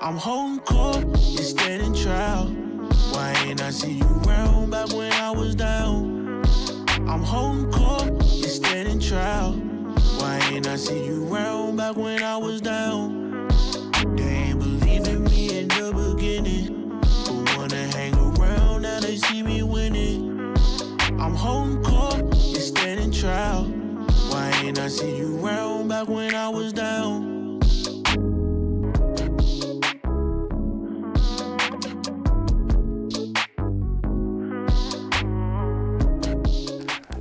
I'm holding court, you standing trial. Why ain't I see you round back when I was down? I'm holding court, you standing trial. Why ain't I see you round back when I was down? They ain't believe in me in the beginning, but wanna hang around now they see me winning. I'm holding court, you standing trial. Why ain't I see you round back when I was down?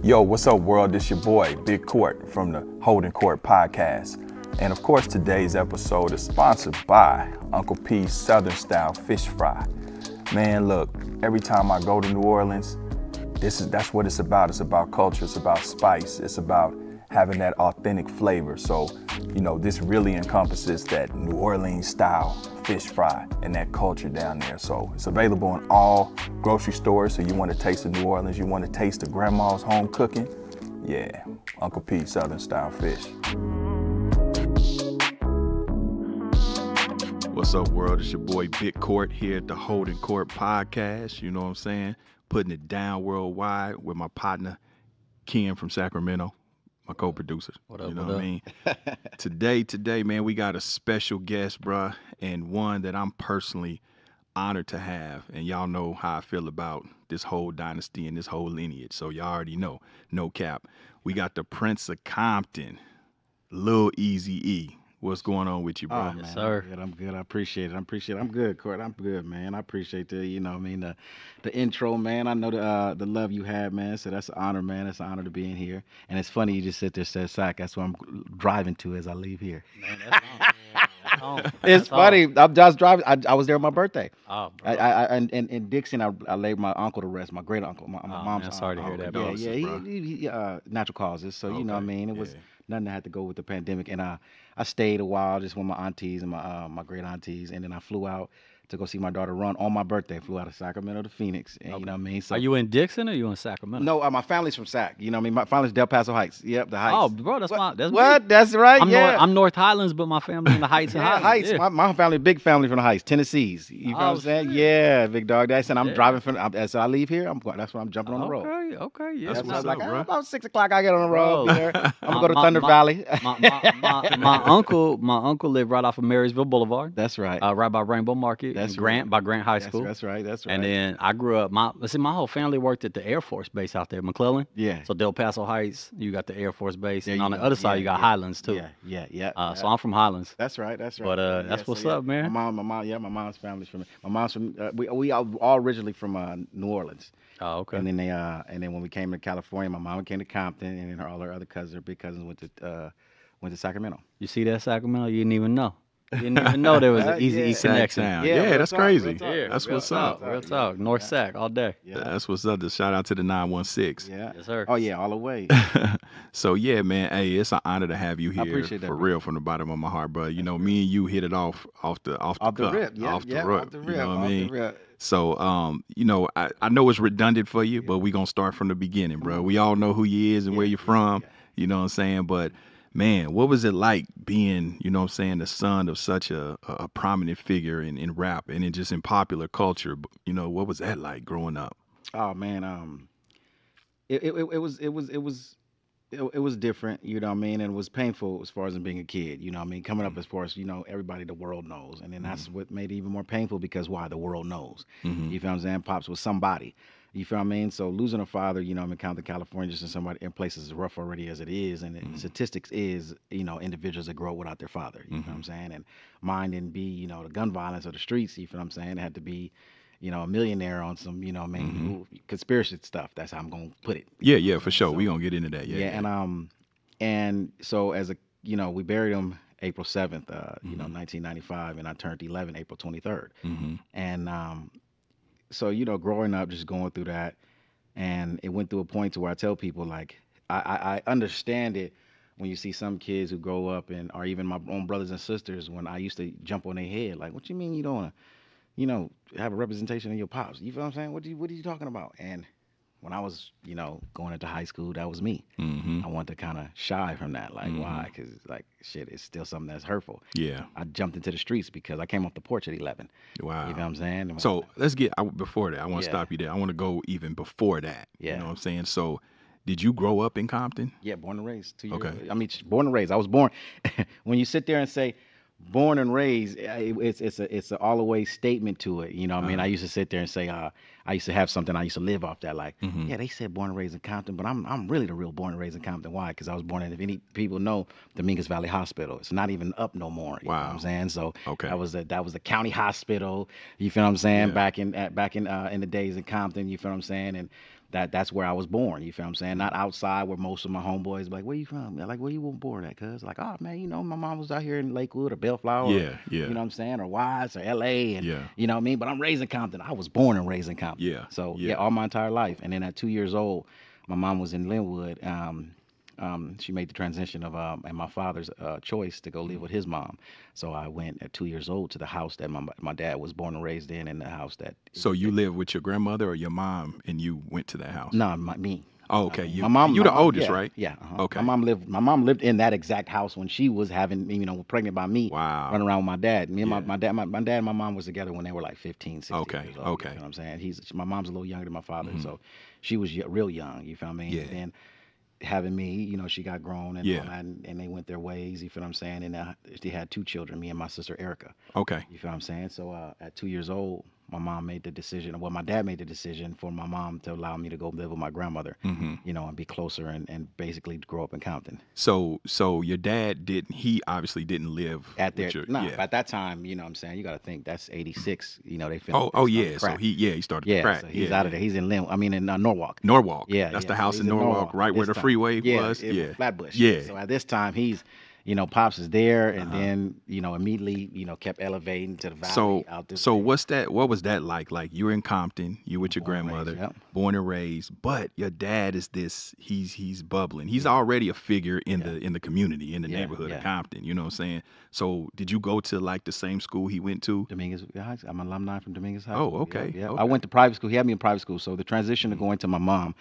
Yo, what's up, world? This your boy, Big Court from the Holding Court podcast. And of course, today's episode is sponsored by Uncle P's Southern Style Fish Fry. Man, look, every time I go to New Orleans, that's what it's about. It's about culture, it's about spice, it's about having that authentic flavor. So, you know, this really encompasses that New Orleans style fish fry and that culture down there. So it's available in all grocery stores. So you want to taste the New Orleans, you want to taste the grandma's home cooking? Yeah, Uncle P's Southern Style Fish. What's up, world? It's your boy Big Court here at the Holding Court podcast. You know what I'm saying? Putting it down worldwide with my partner, Ken from Sacramento, my co-producer. What up, you know what I mean? Today, man, we got a special guest, bruh, and one that I'm personally honored to have. And y'all know how I feel about this whole dynasty and this whole lineage. So y'all already know, no cap. We got the Prince of Compton, Lil Eazy E. What's going on with you, bro? Oh, man, sir. I'm good. I appreciate it. I'm good, Court. I'm good, man. I appreciate the intro, man. I know the love you had, man. So that's an honor, man. It's an honor to be in here. And it's funny you just sit there and said Sac. That's what I'm driving to as I leave here. Man, that's on. It's funny. I'm just driving. I was there on my birthday. Oh, bro. In Dixon, I laid my uncle to rest, my great uncle, my mom's man, sorry to hear that, bro. He natural causes. So you know what I mean. It was nothing that had to go with the pandemic, and I stayed a while just with my aunties and my great aunties, and then I flew out to go see my daughter run on my birthday. Flew out of Sacramento to Phoenix, and you know what I mean. So, are you in Dixon or are you in Sacramento? No, my family's from Sac. You know what I mean. My family's Del Paso Heights. Yep, the Heights. Oh, bro, that's what? That's what? Me. That's right. I'm North Highlands, but my family in the Heights and Highlands. Heights. Yeah. My family, big family from the Heights, Tennessee's. You know what I'm saying? Shit. Yeah, big dog. That's and I'm driving from. As I leave here, that's when I'm jumping on the road. Okay, yeah. That's what's like up, bro. about 6 o'clock. I get on the road. Bro. I'm gonna go to Thunder Valley. My uncle lived right off of Marysville Boulevard. That's right. Right by Rainbow Market. That's Grant by Grant High School. That's right. And then I grew up. My whole family worked at the Air Force Base out there, McClellan. Yeah. So Del Paso Heights, you got the Air Force Base, There and you on the go. other side you got Highlands too. Yeah. So I'm from Highlands. That's right. But that's what's up, man. My mom's family's from. My mom's from. We are all originally from New Orleans. Oh, okay. And then and then when we came to California, my mom came to Compton, and then all her other cousins, her big cousins, went to Sacramento. You see that Sacramento? You didn't even know. You didn't even know there was an Easy E connection. Yeah, that's crazy. That's what's up. Real talk. North Sac all day. Yeah. That's what's up. Just shout out to the 916. Yeah. Yes, sir. Oh yeah, all the way. So yeah, man. Hey, it's an honor to have you here. I appreciate that, for bro. real, from the bottom of my heart, bro. You know, me and you hit it off the rip. Yeah, off the rip. You know what I mean? the rip. So, you know, I know it's redundant for you, but we gonna start from the beginning, bro. We all know who you is and where you're from. You know what I'm saying? But man, what was it like being, you know what I'm saying, the son of such a prominent figure in rap and in just in popular culture? You know, what was that like growing up? Oh man, it was different, you know what I mean, and it was painful as far as being a kid, you know what I mean, coming up as far as, you know, everybody the world knows, and then that's what made it even more painful because why the world knows, you feel what I'm saying, Pops was somebody, you feel what I mean, so losing a father, you know, in Compton, California, just in somebody in places as rough already as it is, and the statistics is, you know, individuals that grow up without their father, you know what I'm saying, and mine didn't be, you know, the gun violence or the streets, you feel what I'm saying, it had to be, you know, a millionaire on some, you know, conspiracy stuff. That's how I'm gonna put it. Yeah, for sure. We gonna get into that. And so as a, you know, we buried him April 7th, you know, 1995, and I turned 11 April 23rd. And so, you know, growing up, just going through that, and it went through a point to where I tell people like, I understand it when you see some kids who grow up and, or even my own brothers and sisters, when I used to jump on their head, like, what you mean you don't wanna, you know, have a representation of your pops? You feel what I'm saying? What are you talking about? And when I was, you know, going into high school, that was me. Mm-hmm. I wanted to kind of shy from that. Like, why? Because, like, shit, it's still something that's hurtful. Yeah. I jumped into the streets because I came off the porch at 11. Wow. You know what I'm saying? So let's get before that. I want to Yeah. stop you there. I want to go even before that. Yeah. You know what I'm saying? So did you grow up in Compton? Yeah, born and raised. 2 years Okay. old. I mean, born and raised. I was born. When you sit there and say born and raised, it's an all the way statement to it. You know what I mean? I used to sit there and say, I used to have something I used to live off that. Like, yeah, they said born and raised in Compton, but I'm really the real born and raised in Compton. Why? Because I was born in, if any people know, Dominguez Valley Hospital. It's not even up no more. You know what I'm saying? So that was the county hospital. You feel what I'm saying? Yeah. Back in the days in Compton. You feel what I'm saying? And that's where I was born. You feel what I'm saying? Not outside where most of my homeboys be like, where you from? They're like, where you born at? Cuz like, oh man, you know, my mom was out here in Lakewood or Bellflower. Yeah, or, yeah. You know what I'm saying? Or Watts or LA. And Yeah. you know what I mean? But I'm raised in Compton. I was born and raised in Compton. Yeah, So yeah. all my entire life. And then at 2 years old, my mom was in Linwood. She made the transition of and my father's choice to go live with his mom. So I went at 2 years old to the house that my dad was born and raised in the house that. So you lived with your grandmother or your mom, and you went to that house? No, me. Oh, okay. My mom. You the oldest, yeah, right? Yeah. Okay. My mom lived in that exact house when she was having, you know, pregnant by me. Wow. Running around with my dad. Me and Yeah. my dad and my mom was together when they were like 15, 16 Okay, years old. okay. You know what I'm saying? My mom's a little younger than my father, so she was real young. You feel me? Yeah. And then having me, you know, she got grown and Yeah. all that, and they went their ways. You feel what I'm saying? And they had 2 children, me and my sister Erica. Okay. You feel what I'm saying? So at 2 years old, my mom made the decision, well, my dad made the decision for my mom to allow me to go live with my grandmother, you know, and be closer and basically grow up in Compton. So your dad he obviously didn't live At their, with your, no, yeah. at that time, you know what I'm saying? You got to think that's 86, you know, they finished. Oh yeah. So he started to crack. So he's out of there. He's in Norwalk. Norwalk. Yeah. That's yeah. the So house he's in Norwalk, right where this the time. freeway Yeah, was. Yeah. Flatbush. Yeah. So at this time, he's, you know, Pops is there, and then, you know, immediately, you know, kept elevating to the valley out this way. What was that like? Like, you're in Compton, you with your Born and grandmother, raised, yep. born and raised, but your dad is he's bubbling. He's already a figure in the community, in the neighborhood of Compton. You know what I'm saying? So did you go to like the same school he went to? Dominguez High. I'm an alumni from Dominguez High. Oh, okay. Yeah. Okay. I went to private school. He had me in private school. So the transition to going to my mom,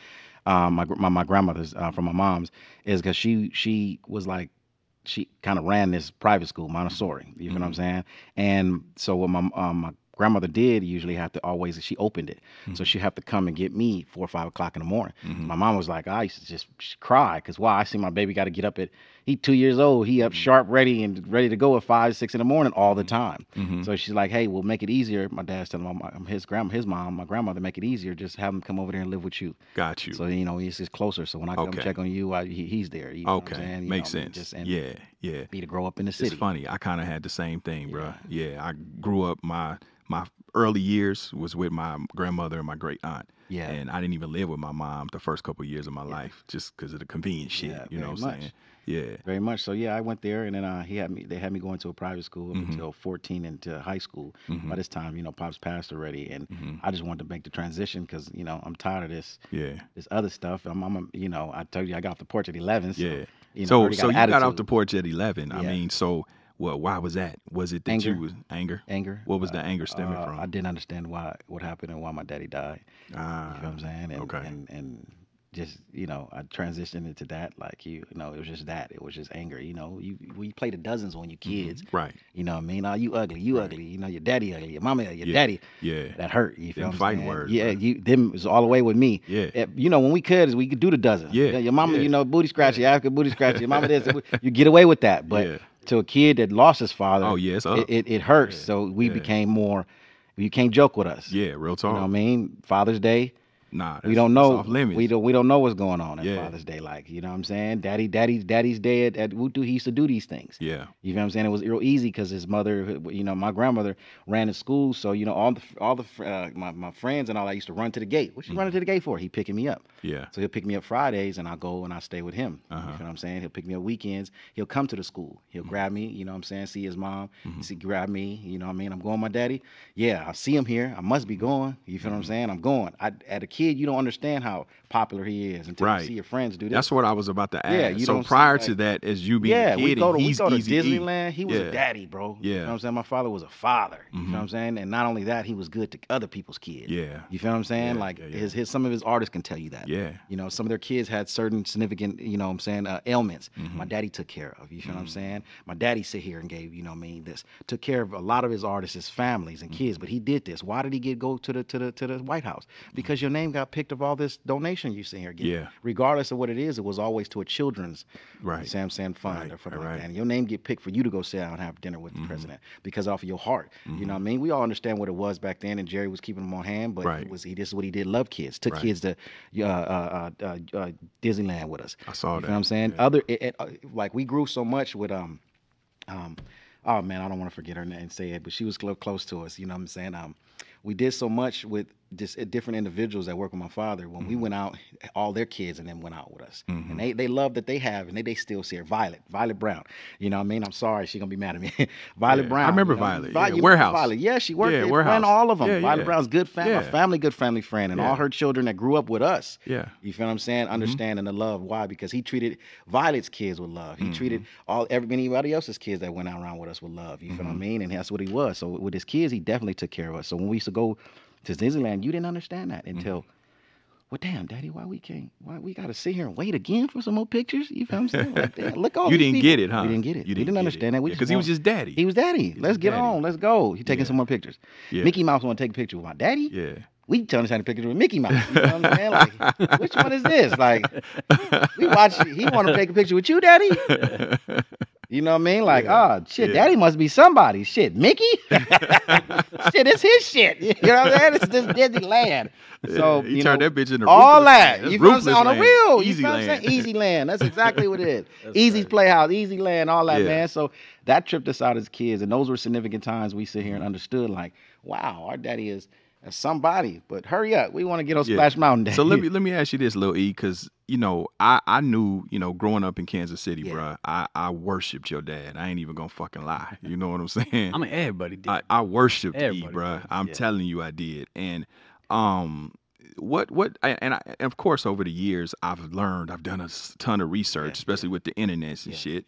my grandmother's from my mom's, is because she was like, she kind of ran this private school, Montessori. You know what I'm saying? And so what my grandmother did usually have to always, she opened it. So she'd have to come and get me 4 or 5 o'clock in the morning. My mom was like, I used to just cry because why? I see my baby got to get up he 2 years old. He up sharp, ready to go at 5, 6 in the morning all the time. So she's like, hey, we'll make it easier. My dad's telling his mom, my grandmother, make it easier. Just have him come over there and live with you. Got you. So, you know, he's just closer. So when I come check on you, he's there. You know what I'm saying? You Makes know, sense. Just, Yeah. me to grow up in the city. It's funny. I kind of had the same thing, bro. Yeah. I grew up, my early years was with my grandmother and my great aunt. Yeah. And I didn't even live with my mom the first couple of years of my life just because of the convenient shit. Yeah, you know what very I'm saying? much. Yeah. Very much. So yeah, I went there, and then they had me going to a private school up until 14 into high school. By this time, you know, Pops passed already, and I just wanted to make the transition because, you know, I'm tired of this other stuff. You know, I told you I got off the porch at 11. So, Yeah. you know, So already you got got off attitude. the porch at 11. I Yeah. mean, so why was that? Was it that Anger. you was anger? Anger. What was the anger stemming from? I didn't understand what happened and why my daddy died. You know what I'm saying? And, okay. And just, you know, I transitioned into that. Like, you know, it was just that. It was just anger. You know, we play the dozens when you kids. Right. You know what I mean? Oh, you ugly. You ugly. You know, your daddy ugly. Your mama, your daddy. Yeah. That hurt. You feel Them what I'm fighting saying? words, Yeah. bro. Them was all the way with me. Yeah. You know, when we could do the dozen. Yeah. Your mama, Yeah. you know, booty scratchy. Africa booty scratchy. Your mama this. You get away with that. But Yeah. to a kid that lost his father, Oh, yeah, it's up. it hurts. So we became more. You can't joke with us. Yeah, real talk. You know what I mean? Father's Day. Nah, We don't know. off limits. We don't know what's going on at Yeah. Father's Day. Like, you know what I'm saying? Daddy's Day at Wutu, he used to do these things. Yeah. You know what I'm saying? It was real easy because his mother, you know, my grandmother ran the school, so you know my friends and all, I used to run to the gate. What you running to the gate for? He picking me up. Yeah. So he'll pick me up Fridays, and I'll go and I stay with him. You know what I'm saying? He'll pick me up weekends. He'll come to the school. He'll grab me. You know what I'm saying? See his mom. Grab me. You know what I mean? I'm going with my daddy. Yeah, I see him here. I must be going. You feel what I'm saying? I'm going. kid, you don't understand how popular he is until you see your friends do this. That's what I was about to ask. Yeah, you so don't prior see, to that, as you being a kid, we go to Eazy E. Disneyland. He was a daddy, bro. Yeah. You know what I'm saying? My father was a father. You know what I'm saying? And not only that, he was good to other people's kids. Yeah. You feel what I'm saying? Yeah, like yeah. some of his artists can tell you that. Yeah. You know, some of their kids had certain significant, you know what I'm saying, ailments. My daddy took care of. You feel what I'm saying? My daddy sit here and gave, you know what I mean, this took care of a lot of his artists' families and kids, but he did this. Why did he go to the White House? Because your name got picked of all this donation you see here getting. Yeah. Regardless of what it is, it was always to a children's Right. you see what I'm saying, fund Right, or something right. like that. And your name get picked for you to go sit down and have dinner with the president because off of your heart. You know what I mean? We all understand what it was back then, and Jerry was keeping them on hand, but this is what he did. Love kids, took kids to Disneyland with us. I saw you that. know what I'm saying? Yeah. Like we grew so much with oh man, I don't want to forget her name and say it, but she was close to us. You know what I'm saying? We did so much with just different individuals that work with my father. When we went out, all their kids and them went out with us, and they love that they have, and they still see her. Violet Brown. You know what I mean? I'm sorry, she's gonna be mad at me. Violet Brown. I remember you know? Violet. You Warehouse. Violet. Yeah, she worked. Yeah, Yeah, Warehouse. All of them. Yeah, Violet yeah. Brown's good family, good family friend, and all her children that grew up with us. Yeah. You feel what I'm saying? Understanding the love. Why? Because he treated Violet's kids with love. He treated anybody else's kids that went out around with us with love. You feel what I mean? And that's what he was. So with his kids, he definitely took care of us. So when we used to go to Disneyland, you didn't understand that until, well, damn, Daddy, why we got to sit here and wait again for some more pictures? You feel what I'm saying? Like, damn, look all You these didn't people. get it, huh? We didn't get it. You We didn't get understand that. Because he was just daddy. He was daddy. Let's get daddy. on. Let's go. He taking some more pictures. Yeah. Mickey Mouse want to take a picture with my daddy. Yeah. We telling us how to take a picture with Mickey Mouse. You know what I'm saying? Like, which one is this? Like, we watch. He want to take a picture with you, Daddy. You know what I mean? Like, shit, Daddy must be somebody. Shit, Mickey? Shit, it's his shit. You know what I'm saying? It's this Disneyland. So, he turned that bitch into all Ruthless that. Land. You feel what I'm saying? On the Ruthless real. Land. You Easy feel what I'm Land. saying? Easy Land. That's exactly what it is. Easy's Playhouse, Easy Land, all that, Yeah. man. So that tripped us out as kids. And those were significant times we sit here and understood, like, wow, our daddy is somebody. But hurry up. We want to get on Splash Mountain Day. So let me ask you this, Lil E, because I knew, growing up in Kansas City, bruh, I worshipped your dad. I ain't even gonna fucking lie. You know what I'm saying? I mean, everybody did. I worshipped E, Everybody bruh. did, I'm telling you, I did. And of course, over the years, I've done a ton of research, especially with the internet and shit.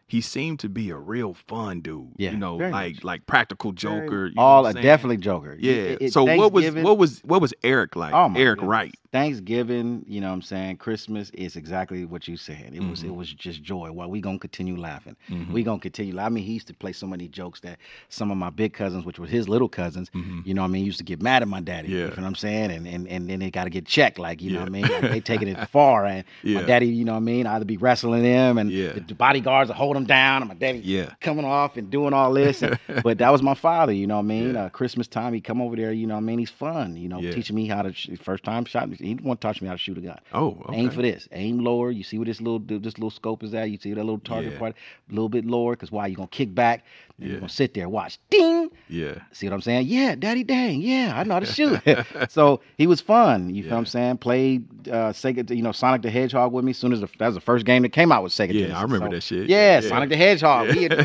He seemed to be a real fun dude. Yeah, very like practical joker. You know all what I'm saying? definitely Joker. Yeah. So what was Eric like? Oh my Eric goodness. Wright. Thanksgiving, you know what I'm saying? Christmas is exactly what you said. It was just joy. Well, we gonna continue laughing. We gonna continue. I mean, he used to play so many jokes that some of my big cousins, which were his little cousins, you know what I mean, used to get mad at my daddy. Yeah. You know what I'm saying? And then they gotta get checked, like, you know what I mean? Like, they taking it far. And my daddy, you know what I mean, either be wrestling him and the bodyguards will hold him down, and my daddy coming off and doing all this. But that was my father, you know what I mean? Christmas time, he come over there, you know what I mean? He's fun, teaching me how to first time shot. He didn't want to teach me how to shoot a gun. Oh, okay. Aim for this. Aim lower. You see where this little scope is at? You see that little target part? A little bit lower, because why? You're going to kick back, and you're going to sit there, watch. Ding! Yeah. See what I'm saying? Yeah, daddy dang. Yeah, I know how to shoot. So he was fun. You feel what I'm saying? Played Sega, Sonic the Hedgehog with me. That was the first game that came out with Sega. Yeah, I remember that shit. Yeah, Sonic the Hedgehog. Yo, You know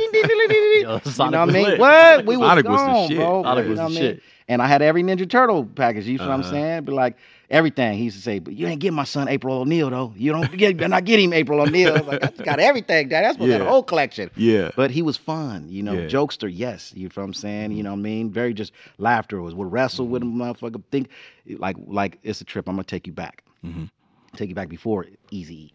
what I mean? lit. What? We was Sonic was the gone, shit. bro. Sonic You was know the what I mean? shit. And I had every Ninja Turtle package. You feel what I'm saying? But like everything, he used to say, "But you ain't get my son April O'Neil though. You better not get him April O'Neil." Like, I got everything, Dad. That's what got a whole collection. Yeah. But he was fun, jokester. Yes, you feel what I'm saying? You know what I mean? Very just laughter. Would wrestle with him, motherfucker. Think like it's a trip. I'm gonna take you back. Take you back before Eazy E.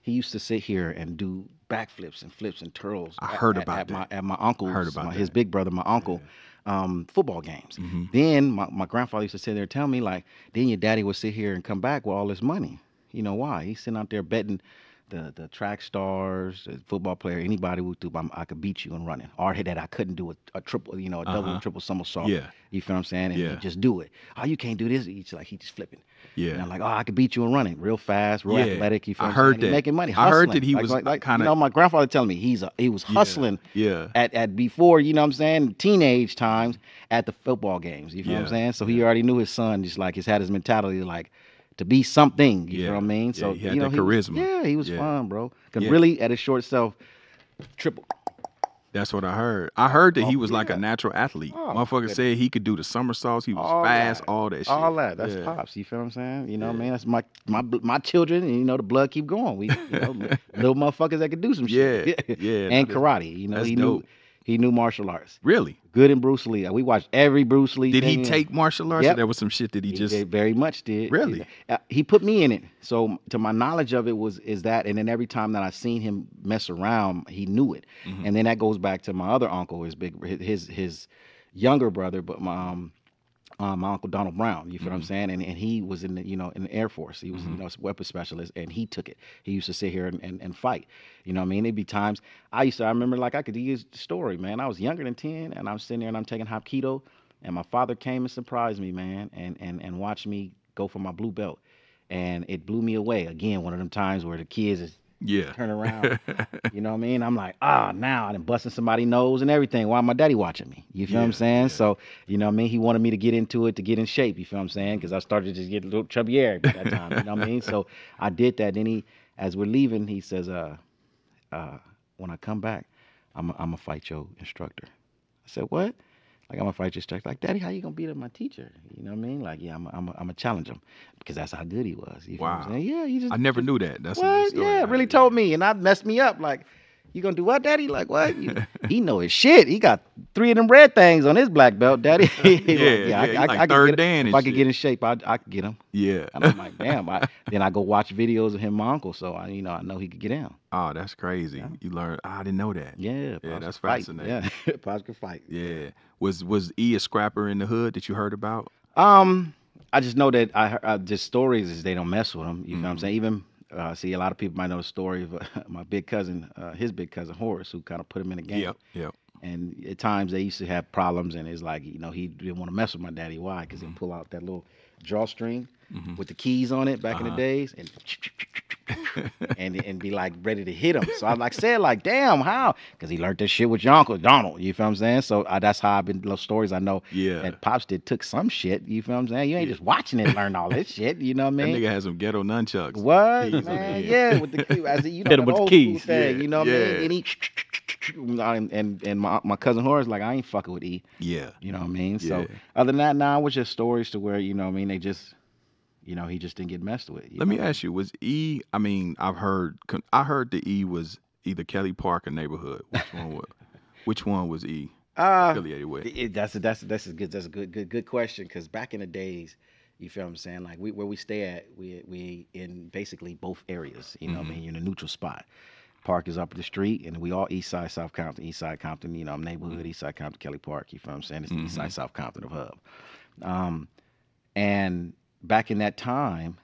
He used to sit here and do backflips and flips and twirls. I heard about that. At my uncle's, Heard about his that. big brother, my uncle. Football games. Then my grandfather used to sit there and tell me, like, then your daddy would sit here and come back with all this money. You know why? He's sitting out there betting the track stars, the football player, anybody who do, I could beat you in running. Or that I couldn't do a triple, a double and triple somersault. You feel what I'm saying? And he'd just do it. Oh, you can't do this. He's just flipping. Yeah. And I'm like, oh, I could beat you in running, real fast, real athletic. You feel I what I'm heard saying? He's that. making money. I heard hustling. that he was kind of. My grandfather telling me he was hustling. At before, you know what I'm saying, teenage times at the football games. You feel what I'm saying? So he already knew his son. Just like had his mentality like to be something. You know what I mean? So he had that charisma. He was fun, bro. Cause really at his short self, triple. That's what I heard. I heard that he Oh, was like a yeah. natural athlete. Oh, Motherfucker goodness. said he could do the somersaults. He was All fast, that. all that shit. All that. That's Yeah. Pops. You feel what I'm saying? You know what I Yeah. mean? That's my children, and you know the blood keep going. We little motherfuckers that could do some shit. Yeah. And that is- karate. You know, that's he dope. knew martial arts. Really? Good in Bruce Lee. We watched every Bruce Lee Did thing. he take martial arts? Yep. Or there was some shit that he just. very much did. Really? He put me in it. So to my knowledge of it is that, and then every time that I seen him mess around, he knew it. Mhm. And then that goes back to my other uncle, his younger brother, but my uncle Donald Brown. You feel what I'm saying? And he was in the in the Air Force. He was a weapons specialist, and he took it. He used to sit here and fight. You know what I mean? There'd be times I remember like I could use the story, man. I was younger than 10, and I'm sitting there and I'm taking Hapkido, and my father came and surprised me, man, and watched me go for my blue belt, and it blew me away. Again, one of them times where the kids is turn around. You know what I mean? I'm like, now I'm busting somebody's nose and everything. Why my daddy watching me? You feel what I'm saying? Yeah. So, you know what I mean? He wanted me to get into it to get in shape. You feel what I'm saying? Because I started to just get a little chubbier at that time. You know what I mean? So I did that. Then as we're leaving, he says, when I come back, I'm going to fight your instructor. I said, what? Like, I'm going to fight your instructor. Like, Daddy, how you going to beat up my teacher? You know what I mean? Like, yeah, I'm going to challenge him because that's how good he was. You feel what I'm saying? Yeah, he just. I never knew that. That's a What? new story. Yeah, really told me, and that messed me up. Like, you gonna do what, Daddy? Like, what? He know his shit. He got 3 of them red things on his black belt, Daddy. Like third Dan if and I could shit. get in shape, I could get him. Yeah. And I'm like, damn. Then I go watch videos of him, and my uncle, so I know he could get down. Oh, that's crazy. Yeah. You learned. I didn't know that. Yeah, Yeah, Pops that's could fight. fascinating. Yeah, Pops could fight. Yeah. Was E a scrapper in the hood that you heard about? I just know that I heard just stories is they don't mess with him. You know what I'm saying? Even see, a lot of people might know the story of my big cousin, his big cousin Horace, who kind of put him in the game. Yep. And at times they used to have problems, and it's like, he didn't want to mess with my daddy. Why? Because he'd pull out that little drawstring with the keys on it back in the days, and be like ready to hit him. So I said, damn, how? Because he learned that shit with your uncle Donald. You feel what I'm saying? So that's how I've been. Those stories I know. Yeah. That Pops took some shit. You feel what I'm saying? You ain't just watching it learn all this shit. You know what I That mean? nigga had some ghetto nunchucks. What, Keys on man? it. Yeah, with the key, as Hit that him with the old keys. school thing, Yeah, you know what I yeah. mean? And my cousin Horace, like, I ain't fucking with E. Yeah. You know what I mean? So Yeah. other than that, now it was just stories to where, you know what I mean, they just, he just didn't get messed with. Let me ask you, was E? I mean, I heard the E was either Kelly Park or Neighborhood. Which one was E affiliated with? That's a good question, because back in the days, you feel what I'm saying? Like where we stay at, we in basically both areas. You know what I mean? You're in a neutral spot. Park is up the street, and we all East Side, South Compton, East Side Compton. I'm neighborhood, East Side Compton, Kelly Park. You feel what I'm saying? It's the East Side, South Compton of Hub. And back in that time,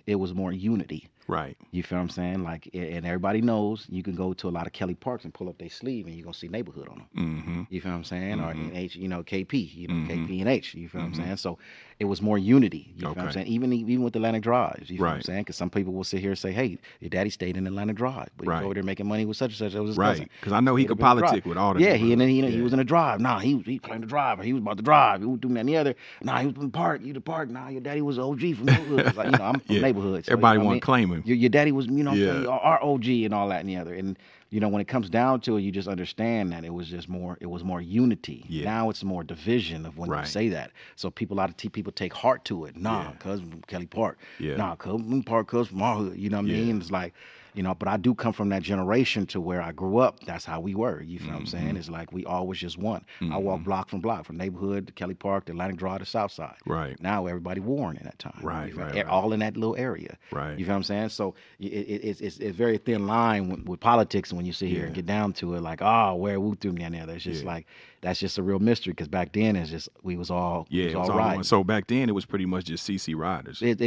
it was more unity. Right. You feel what I'm saying? Like, and everybody knows you can go to a lot of Kelly Parks and pull up their sleeve, and you're gonna see neighborhood on them. Mm-hmm. You feel what I'm saying? Or in H, KP, KP and H. You feel what I'm saying? So it was more unity. You feel what I'm saying? Even with Atlantic Drives. You feel what I'm saying? Because some people will sit here and say, "Hey, your daddy stayed in Atlantic Drive, but he was over there making money with such and such." That was his cousin. Right. Because I know he could politic with all the. Yeah, he was in the drive. Nah, he claimed the drive, or he was about to drive. He was doing that and the other. Nah, he was in the park. You the park. Nah, your daddy was OG from neighborhood. Like, I'm from neighborhood. So, everybody want to claim him. Your daddy was, our OG and all that and the other. And when it comes down to it, you just understand that it was more unity. Yeah. Now it's more division of when you say that. So a lot of people take heart to it. Nah, cuz Kelly Park. Yeah. Nah, cuz Park, cuz from our hood. You know what I mean? It's like, but I do come from that generation to where I grew up. That's how we were. You feel what I'm saying? It's like we always just one. I walk block from neighborhood to Kelly Park to Atlantic Drive to South Side. Right. Now everybody Warren in that time. Right. All in that little area. Right. You feel what I'm saying? So it's a very thin line with politics, and when you sit here and get down to it, like, where Wu threw me down there. That's just like, that's just a real mystery, because back then it's just we was all right. So back then it was pretty much just CC riders. It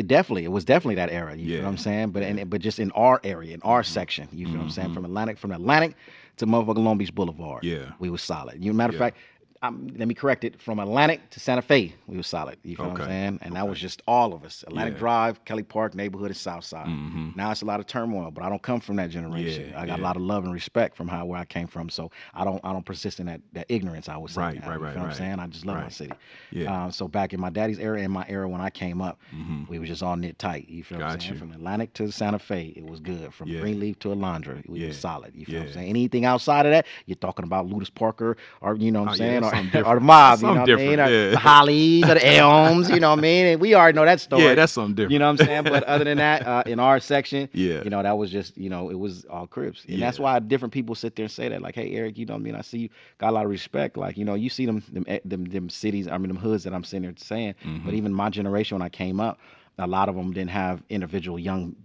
was definitely that era. You feel what I'm saying? But just in our area, in our section, you feel what I'm saying? From Atlantic to motherfucking Long Beach Boulevard. Yeah. We was solid. Matter of fact, let me correct it. From Atlantic to Santa Fe, we were solid. You feel what I'm saying? And that was just all of us. Atlantic Drive, Kelly Park, neighborhood, and South Side. Now it's a lot of turmoil, but I don't come from that generation. I got a lot of love and respect from where I came from. So I don't persist in that ignorance, I would say. Right. You feel what I'm saying? I just love my city. Yeah. So back in my daddy's era and my era when I came up, we were just all knit tight. You feel what I'm saying? From Atlantic to Santa Fe, it was good. From Greenleaf to Alondra, we were solid. You feel what I'm saying? Anything outside of that, you're talking about Ludus Parker, or you know what I'm saying, or the mob, you know what I mean, or the Hollies, or the Elms, you know what I mean. And we already know that story. Yeah, that's something different. You know what I'm saying? But other than that, in our section, you know, that was just, you know, it was all Crips, and that's why different people sit there and say that, like, hey, Eric, you know what I mean? I see you got a lot of respect, like, you know, you see them cities, I mean, them hoods that I'm sitting there saying, but even my generation when I came up, a lot of them didn't have individual young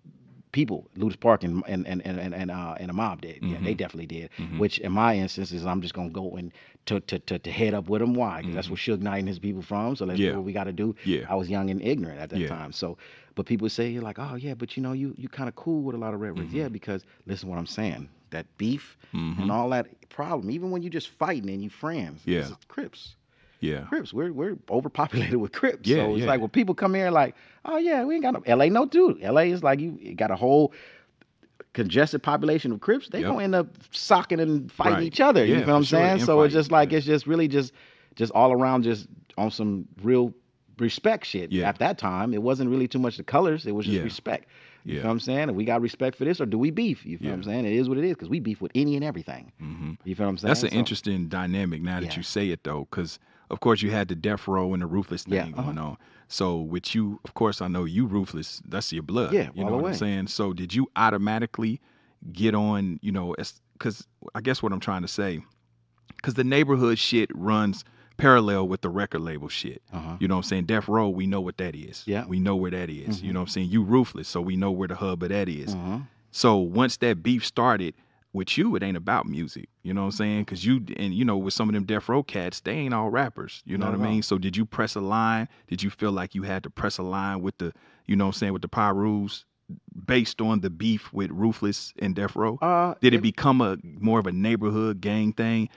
people. Ludus Park and a mob did. Yeah, they definitely did. Which in my instance is I'm just gonna go and to head up with them. Why? Because that's where Suge Knight and his people from. So let's do what we got to do. I was young and ignorant at that time. So, but people say like, oh yeah, but you know you kind of cool with a lot of red rings. Yeah, because listen to what I'm saying. That beef and all that problem. Even when you just fighting and you friends. It's Crips. Yeah, Crips. We're overpopulated with Crips. So it's like when people come here like, oh yeah, we ain't got no LA. No, dude. LA is like you got a whole congested population of Crips. They gonna end up socking and fighting each other. You know what I'm saying? So it's just like it's just really just all around just on some real respect shit. At that time, it wasn't really too much the colors. It was just respect. You know what I'm saying? And we got respect for this, or do we beef? You feel what I'm saying? It is what it is, because we beef with any and everything. You feel what I'm saying? That's an interesting dynamic now that you say it, though, because, of course, you had the death row and the ruthless thing going on. So with you, of course, I know you ruthless. That's your blood. Yeah, you know what I'm saying? So did you automatically get on, you know, because I guess what I'm trying to say, because the neighborhood shit runs parallel with the record label shit. You know what I'm saying? Death Row, we know what that is. We know where that is. You know what I'm saying? You ruthless, so we know where the hub of that is. So once that beef started with you, it ain't about music. You know what I'm saying? Because you know, with some of them Death Row cats, they ain't all rappers. You know what I mean? So did you press a line? Did you feel like you had to press a line with the, you know what I'm saying, with the Pyrus based on the beef with Ruthless and Death Row? Did it become more of a neighborhood gang thing?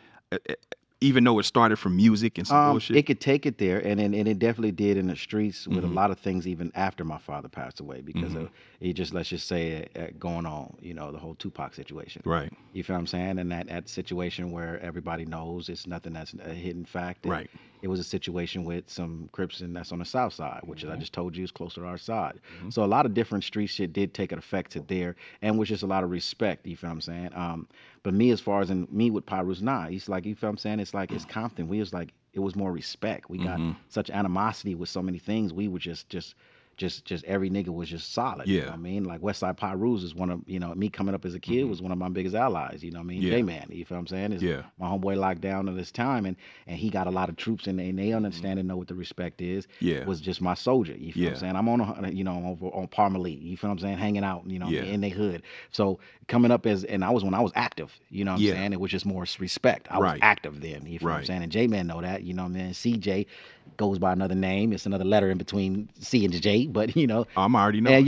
Even though it started from music and some bullshit? It could take it there, and it definitely did in the streets with a lot of things even after my father passed away, because of it just, let's just say, going on, you know, the whole Tupac situation. Right. You feel what I'm saying? And that situation where everybody knows it's nothing that's a hidden fact. Right. It was a situation with some Crips, and that's on the south side, which I just told you is closer to our side. So a lot of different street shit did take an effect to there, and was just a lot of respect, you feel what I'm saying? But me, as far as me with Pyrus, he's like, you feel what I'm saying? It's like, it's Compton. We was like, it was more respect. We got such animosity with so many things. We were just every nigga was just solid. You know what I mean? Like Westside Pyrus is one of, you know, me coming up as a kid was one of my biggest allies. You know what I mean? J-Man, you feel what I'm saying? Is my homeboy locked down at this time, and he got a lot of troops, and they understand and know what the respect is. Was just my soldier. You feel what I'm saying? I'm on you know, over on Parmalee. You feel what I'm saying? Hanging out, you know, in their hood. So coming up when I was active, you know what I'm saying? It was just more respect. I was active then. You feel what I'm saying? And J-Man know that, you know what I mean? CJ goes by another name. It's another letter in between C and J, but you know. I'm already knowing.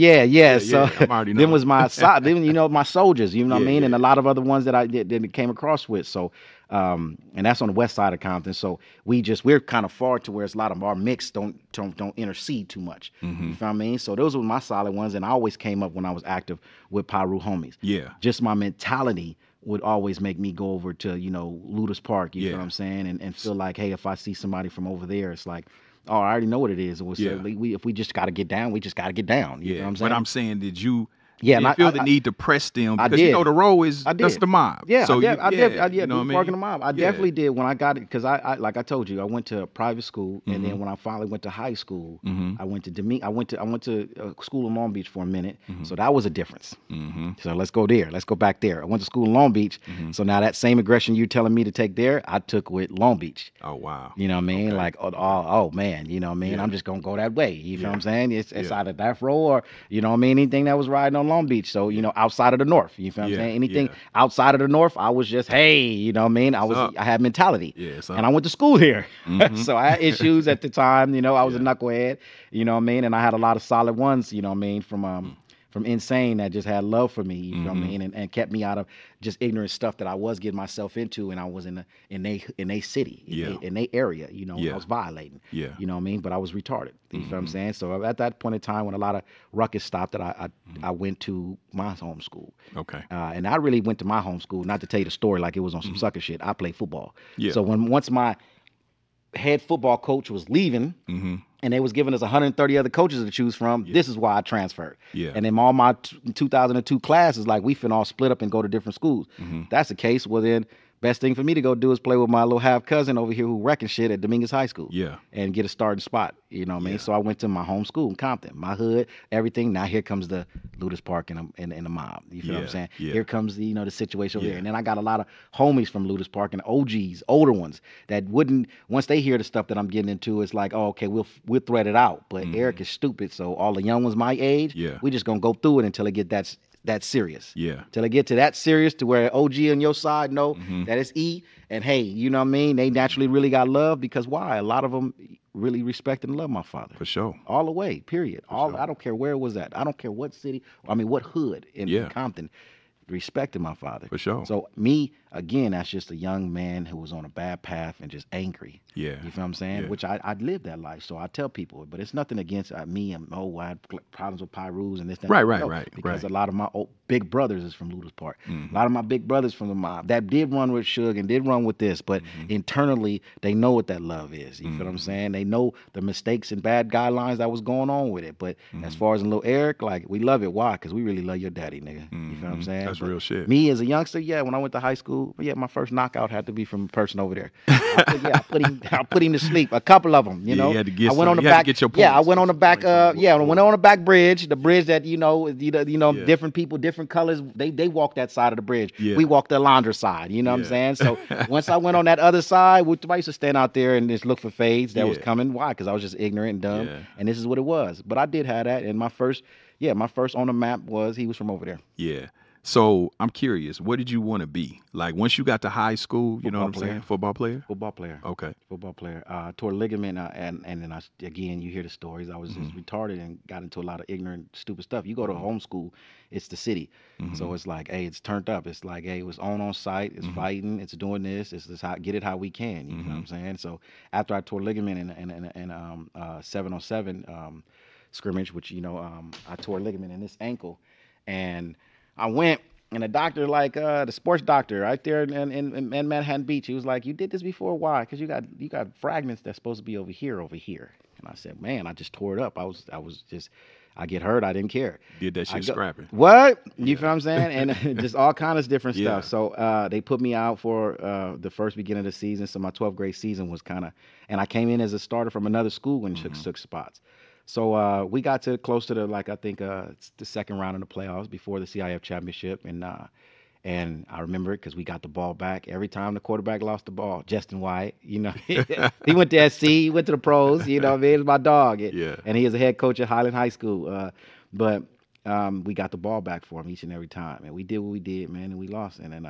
So I'm already knowing. Then was my then, you know, my soldiers, you know what I mean? And a lot of other ones that I came across with. So and that's on the west side of Compton. So we're kind of far to where it's a lot of our mix don't intercede too much. You feel what I mean? So those were my solid ones, and I always came up when I was active with Pyru homies. Just my mentality would always make me go over to, you know, Ludus Park, you know what I'm saying? And feel like, hey, if I see somebody from over there, it's like, oh, I already know what it is. And if we just got to get down, we just got to get down. You know what I'm saying? But I'm saying, did you and feel the need to press them? Because, you know, the role is, that's the mob. So I did. You know what I mean? Parking the mob. I definitely did when I got it, because I like I told you, I went to a private school, and then when I finally went to high school, I went to school in Long Beach for a minute. So that was a difference. So let's go there. Let's go back there. I went to school in Long Beach. So now that same aggression you're telling me to take there, I took with Long Beach. Oh, wow. You know what I mean? Like, oh man, you know what I mean? I'm just going to go that way. You feel what I'm saying? It's either that row or, you know what I mean, anything that was riding on Long Beach. So, you know, outside of the North, you feel what I'm saying? Anything outside of the North, I was just, hey, you know what I mean? I had mentality. And I went to school here. So I had issues at the time, you know, I was a knucklehead, you know what I mean? And I had a lot of solid ones, you know what I mean, from insane that just had love for me, you feel what I mean, and kept me out of just ignorant stuff that I was getting myself into, and I was in a city, in a area, you know, I was violating, you know what I mean, but I was retarded, you feel what I'm saying? So at that point in time, when a lot of ruckus stopped, that I went to my home school. Okay. And I really went to my home school, not to tell you the story like it was on some sucker shit. I played football. Yeah. So once my head football coach was leaving, and they was giving us 130 other coaches to choose from, this is why I transferred. Yeah. And then all my 2002 classes, like, we finna all split up and go to different schools. That's the case. Well, then best thing for me to go do is play with my little half cousin over here who wrecking shit at Dominguez High School. Yeah. And get a starting spot. You know what I mean? So I went to my home school in Compton, my hood, everything. Now here comes the Ludus Park and the mob. You feel what I'm saying? Yeah. Here comes the the situation over there. And then I got a lot of homies from Ludus Park and OGs, older ones, that wouldn't, once they hear the stuff that I'm getting into, it's like, oh, okay, we'll thread it out. But Eric is stupid, so all the young ones my age, we just gonna go through it until it get that serious. Yeah. Till it get to that serious to where OG on your side know that it's E, and hey, you know what I mean? They naturally really got love, because why? A lot of them really respect and love my father. For sure. All the way, period. I don't care where it was at. I don't care what city, what hood in Compton, respected my father. For sure. So me, again, that's just a young man who was on a bad path and just angry. Yeah. You feel what I'm saying? Yeah. Which I lived that life, so I tell people, but it's nothing against me and I had problems with Pyrus and this, that. Right. Because a lot of my big brothers is from Ludus Park. A lot of my big brothers from the mob that did run with Suge and did run with this, but internally they know what that love is. You feel what I'm saying? They know the mistakes and bad guidelines that was going on with it. But as far as Lil Eric, like, we love it. Why? Because we really love your daddy, nigga. You feel what I'm saying? That's real shit. Me as a youngster, when I went to high school, my first knockout had to be from a person over there. I put him to sleep. A couple of them, you know. You had to get I went on the you had back. to get your points. I went on the back. I went on the back bridge. The bridge that different people, different colors. They walk that side of the bridge. Yeah. We walked the Alondra side. You know what I'm saying? So once I went on that other side, I used to stand out there and just look for fades that was coming. Why? Because I was just ignorant and dumb. Yeah. And this is what it was. But I did have that. And my first on the map was he was from over there. Yeah. So I'm curious, what did you want to be? Like, once you got to high school, you know what I'm saying? Football player? Football player. Okay. Football player. Tore ligament, and then again, you hear the stories. I was just retarded and got into a lot of ignorant, stupid stuff. You go to homeschool, it's the city. So it's like, hey, it's turned up. It's like, hey, it was on site. It's fighting. It's doing this. It's just get it how we can. You know what I'm saying? So after I tore ligament in 7-on-7 scrimmage, which, I tore ligament in this ankle, and I went, and the doctor, the sports doctor right there in Manhattan Beach, he was like, "You did this before? Why? Because you got fragments that's supposed to be over here. And I said, "Man, I just tore it up. I get hurt. I didn't care. Did that shit scrapping. What? You feel what I'm saying? And just all kinds of different stuff. So they put me out for the first beginning of the season. So my 12th grade season was and I came in as a starter from another school and took spots. So we got to close to the the second round of the playoffs before the CIF championship, and I remember it because we got the ball back every time the quarterback lost the ball. Justin White, he went to SC, he went to the pros. You know what I mean? It was my dog. And he is a head coach at Highland High School. But we got the ball back for him each and every time, and we did what we did, man, and we lost. And then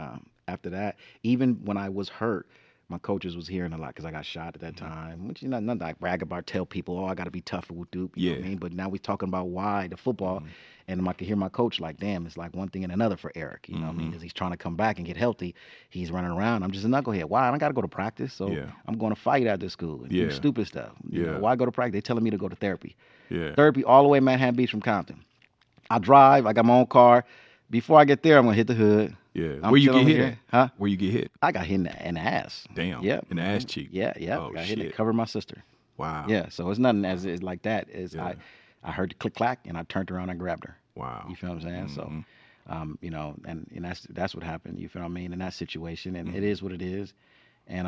after that, even when I was hurt, my coaches was hearing a lot because I got shot at that time, which nothing I brag about, tell people, I got to be tougher with Duke, you know what I mean? But now we're talking about why the football, and I could hear my coach like, damn, it's like one thing and another for Eric, you know what I mean? Because he's trying to come back and get healthy. He's running around. I'm just a knucklehead. Why? I don't got to go to practice, so I'm going to fight after school and do stupid stuff. You know, why go to practice? They're telling me to go to therapy. Therapy all the way Manhattan Beach from Compton. I drive. I got my own car. Before I get there, I'm going to hit the hood. Yeah. Where you get hit at? Huh? Where you get hit? I got hit in the ass. Damn. Yeah. In the ass cheek. Yeah. Oh, got shit. hit to cover my sister. Wow. Yeah. So it's nothing as is like that. I heard the click clack and I turned around and grabbed her. Wow. You feel what I'm saying? So, and that's what happened. You feel what I mean? In that situation, and it is what it is. And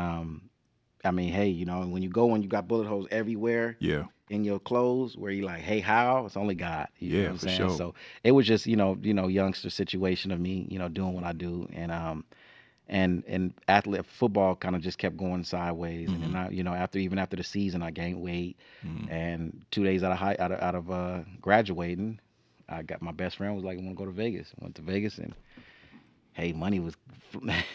I mean, hey, when you go and you got bullet holes everywhere. Yeah. In your clothes, where you like, hey, how? It's only God. You know what I'm for saying? sure. So it was just, youngster situation of me, doing what I do, and athlete football kind of just kept going sideways. And then after the season, I gained weight, and 2 days out of graduating, I got my best friend was like, I want to go to Vegas. I went to Vegas, and hey, money was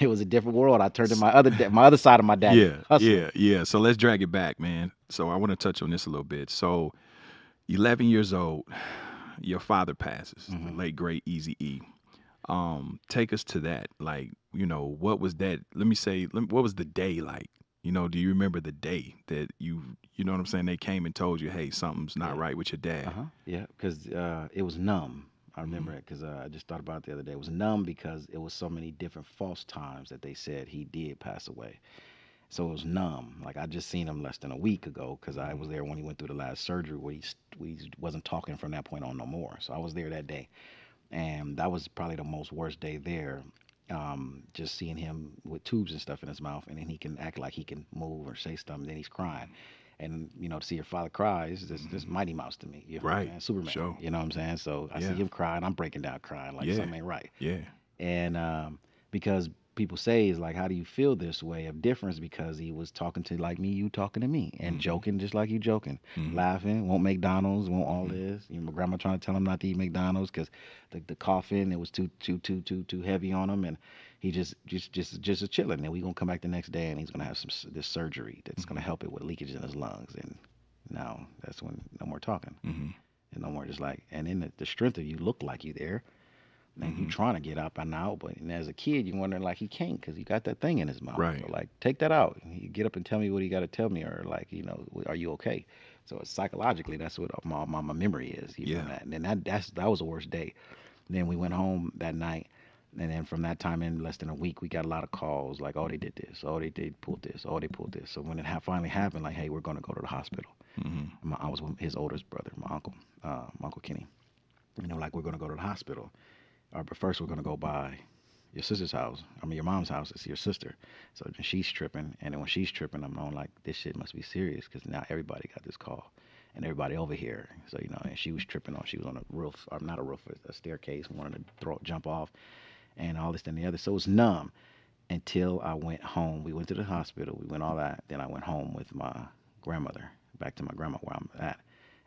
it was a different world. I turned to my other side of my dad. Yeah. So let's drag it back, man. So I want to touch on this a little bit. So 11 years old, your father passes, the late great Eazy E. Take us to that. Like, you know, what was that? What was the day like? You know, do you remember the day that you know what I'm saying? They came and told you, hey, something's not right with your dad. Yeah, because it was numb. I remember it because I just thought about it the other day. It was numb because it was so many different false times that they said he did pass away. So it was numb. Like I just seen him less than a week ago because I was there when he went through the last surgery where he wasn't talking from that point on no more. So I was there that day. And that was probably the most worst day there. Just seeing him with tubes and stuff in his mouth, and then he can act like he can move or say something, then he's crying. And, you know, to see your father cry is just Mighty Mouse to me. You know Right. Superman. Sure. You know what I'm saying? So I see him cry, and I'm breaking down crying like something ain't right. Yeah. And because people say is like, how do you feel this way of difference? Because he was talking to like me, you talking to me, and joking just like you joking, laughing, won't McDonald's, won't all this. You know, my grandma trying to tell him not to eat McDonald's because the coughing, it was too heavy on him, and he just chilling. And we gonna come back the next day, and he's gonna have this surgery that's gonna help it with leakage in his lungs. And now that's when no more talking, and no more just like, and then the strength of you look like you there. And you trying to get up and out, but as a kid, you wondering like he can't because he got that thing in his mouth. Right. So like, take that out. You get up and tell me what you got to tell me, or like, you know, are you okay? So it's psychologically, that's what my memory is. You know that. And then that was the worst day. Then we went home that night, and then from that time in less than a week, we got a lot of calls like, oh, they did this, oh, they pulled this, oh, they pulled this. So when it finally happened, like, hey, we're going to go to the hospital. I was with his oldest brother, my Uncle Kenny. You know, like, we're going to go to the hospital. But first we're going to go by your sister's house. I mean, your mom's house. It's your sister. So then she's tripping. And then when she's tripping, I'm knowing like, this shit must be serious because now everybody got this call. And everybody over here. So, you know, and she was tripping she was on a roof, or not a roof, a staircase, wanted to jump off and all this and the other. So it was numb until I went home. We went to the hospital. We went all that. Then I went home with my grandmother, back to my grandma where I'm at.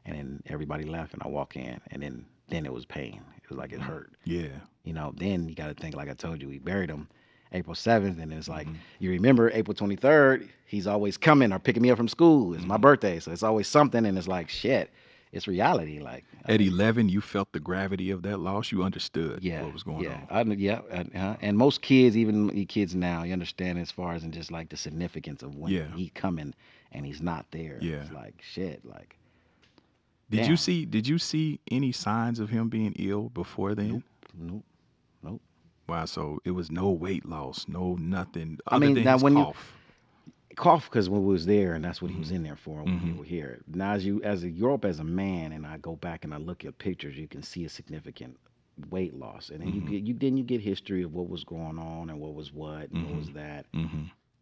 And then everybody left and I walk in, and then it was pain. It was like it hurt. Yeah. You know, then you got to think, like I told you, we buried him April 7th, and it's like, you remember April 23rd, he's always coming or picking me up from school. It's my birthday, so it's always something, and it's like, shit, it's reality. Like at 11, you felt the gravity of that loss. You understood what was going on. And most kids, even kids now, you understand as far as in just like the significance of when he coming and he's not there. Yeah. It's like, shit, like. Did you see any signs of him being ill before then? Nope. Wow, so it was no weight loss, no nothing. I mean, now when cough. Cough, because when we was there, and that's what he was in there for when we were here. Now, as you grow up as a man, and I go back and I look at pictures, you can see a significant weight loss, and then you get history of what was going on and what was what and what was that,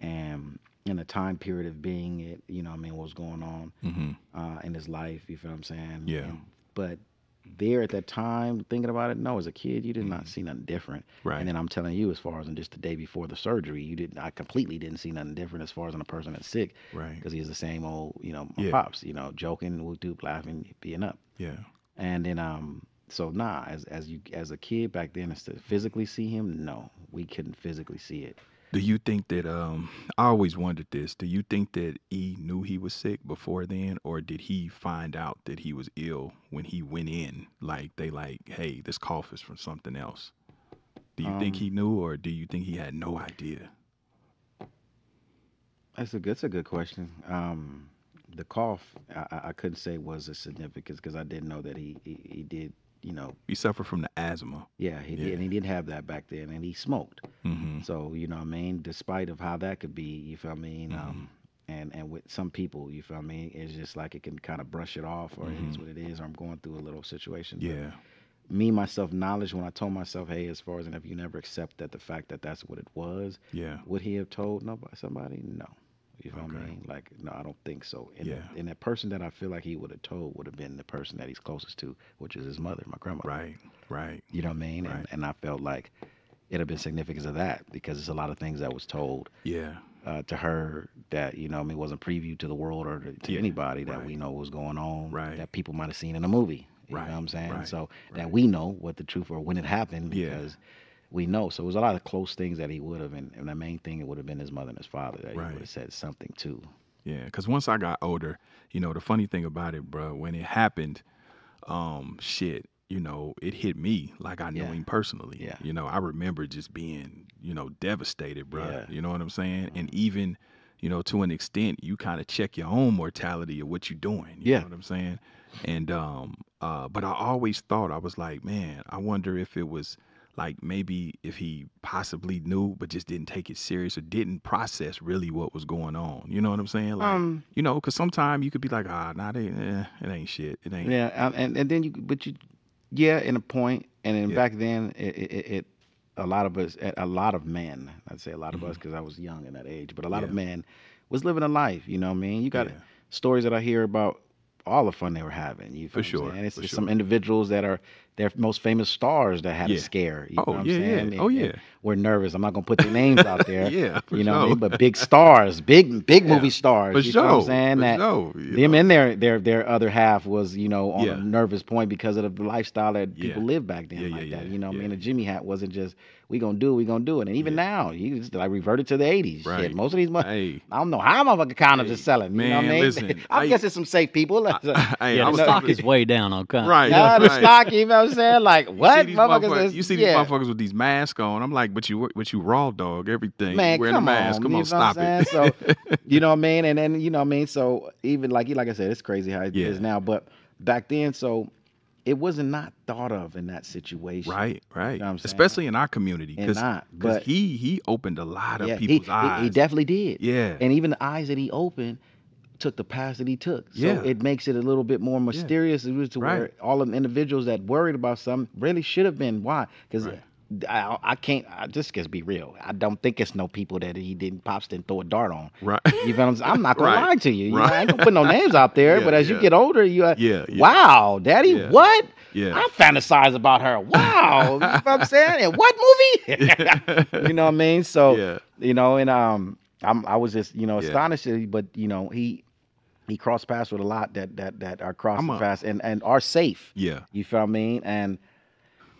and in the time period of being it, you know what I mean, what was going on in his life, you feel what I'm saying? Yeah. But there at that time, thinking about it, no, as a kid, you did not see nothing different. Right. And then I'm telling you, as far as in just the day before the surgery, I completely didn't see nothing different as far as in a person that's sick. Right. Because he's the same old, you know, my pops, you know, joking, whoop, laughing, being up. Yeah. And then, so as a kid back then, to physically see him, no, we couldn't physically see it. Do you think that, I always wondered this, do you think that E knew he was sick before then, or did he find out that he was ill when he went in? Like, hey, this cough is from something else. Do you think he knew, or do you think he had no idea? That's a good question. The cough, I couldn't say was a significance because I didn't know that he did. You know, he suffered from the asthma. Yeah, he did, and he didn't have that back then, and he smoked. So you know what I mean. Despite of how that could be, you feel what I mean. And with some people, you feel what I mean. It's just like it can kind of brush it off, or it is what it is, or I'm going through a little situation. Yeah. But me, myself, knowledge. When I told myself, hey, as far as and if you never accept that the fact that that's what it was, would he have told somebody? No. You feel what I mean? Like, no, I don't think so. And that person that I feel like he would have told would have been the person that he's closest to, which is his mother, my grandmother. Right. You know what I mean? Right. And I felt like it'd have been significance of that because there's a lot of things that was told to her that, you know what I mean, wasn't previewed to the world or to anybody that we know was going on that people might have seen in a movie. You know what I'm saying? So that we know what the truth or when it happened because we know. So it was a lot of close things that he would have, and the main thing, it would have been his mother and his father that he would have said something to. Yeah, because once I got older, you know, the funny thing about it, bro, when it happened, you know, it hit me like I knew Yeah. him personally. Yeah. You know, I remember just being, you know, devastated, bro. Yeah. You know what I'm saying? And even, you know, to an extent, you kind of check your own mortality of what you're doing. You Yeah. know what I'm saying? And but I always thought, I was like, man, I wonder if it was like maybe if he possibly knew but just didn't take it serious or didn't process really what was going on. You know what I'm saying? Like, you know, because sometimes you could be like, it ain't shit. It ain't. Yeah, and then yeah, in a point, and then back then, it a lot of men, I'd say a lot of us, because I was young in that age, but a lot of men was living a life. You know what I mean? You got stories that I hear about all the fun they were having. You feel For sure. And it's For just sure. some individuals that are their most famous stars that had a scare. You know what I'm saying? Yeah. Oh, yeah. And we're nervous. I'm not gonna put their names out there. Yeah, for you know what I sure. mean? But big stars, big movie stars. For you know what I'm sure. saying? For That sure. them and their other half was, you know, on Yeah. a nervous point because of the lifestyle that people lived back then Yeah, like yeah, that. yeah, You know what I yeah. mean? The Jimmy hat wasn't just we gonna do it. And even now, you just like reverted to the 80s. Right. Shit, most of these Hey. I don't know how motherfucking condoms are selling. You know what I man, mean? listen, I'm guessing some safe people. Hey, Yeah, I the was stock talking- is way down on content. Right. the right. stock, you know what I'm saying? Like, what? You see these motherfuckers with these masks on. I'm like, but you raw dog everything. Man, You wearing a come mask. on, Come you on, know what stop I'm it. saying? So, you know what I mean? And then, you know what I mean? So, even like I said, it's crazy how it is now. But back then, so it wasn't not thought of in that situation. Right. You know what I'm saying? Especially in our community. And not, Because but- he opened a lot of Yeah, people's eyes. He definitely did. Yeah. And even the eyes that he opened took the path that he took. So Yeah. it makes it a little bit more mysterious to where Right. all of the individuals that worried about something really should have been. Why? Because Right. I can't, just to be real, I don't think it's no people that Pops didn't throw a dart on. Right. You feel what I'm saying? I'm not going to Right. lie to you. You know, Right. I ain't going to put no names out there, Yeah, but as you yeah. get older, you Yeah. wow, Daddy, Yeah. what? Yeah. I fantasize about her. Wow. You know what I'm saying? And what movie? You know what I mean? So, Yeah. you know, and I was just, you know, Yeah. astonished, but you know, he crossed paths with a lot that are crossing paths and are safe. Yeah. You feel what I mean? And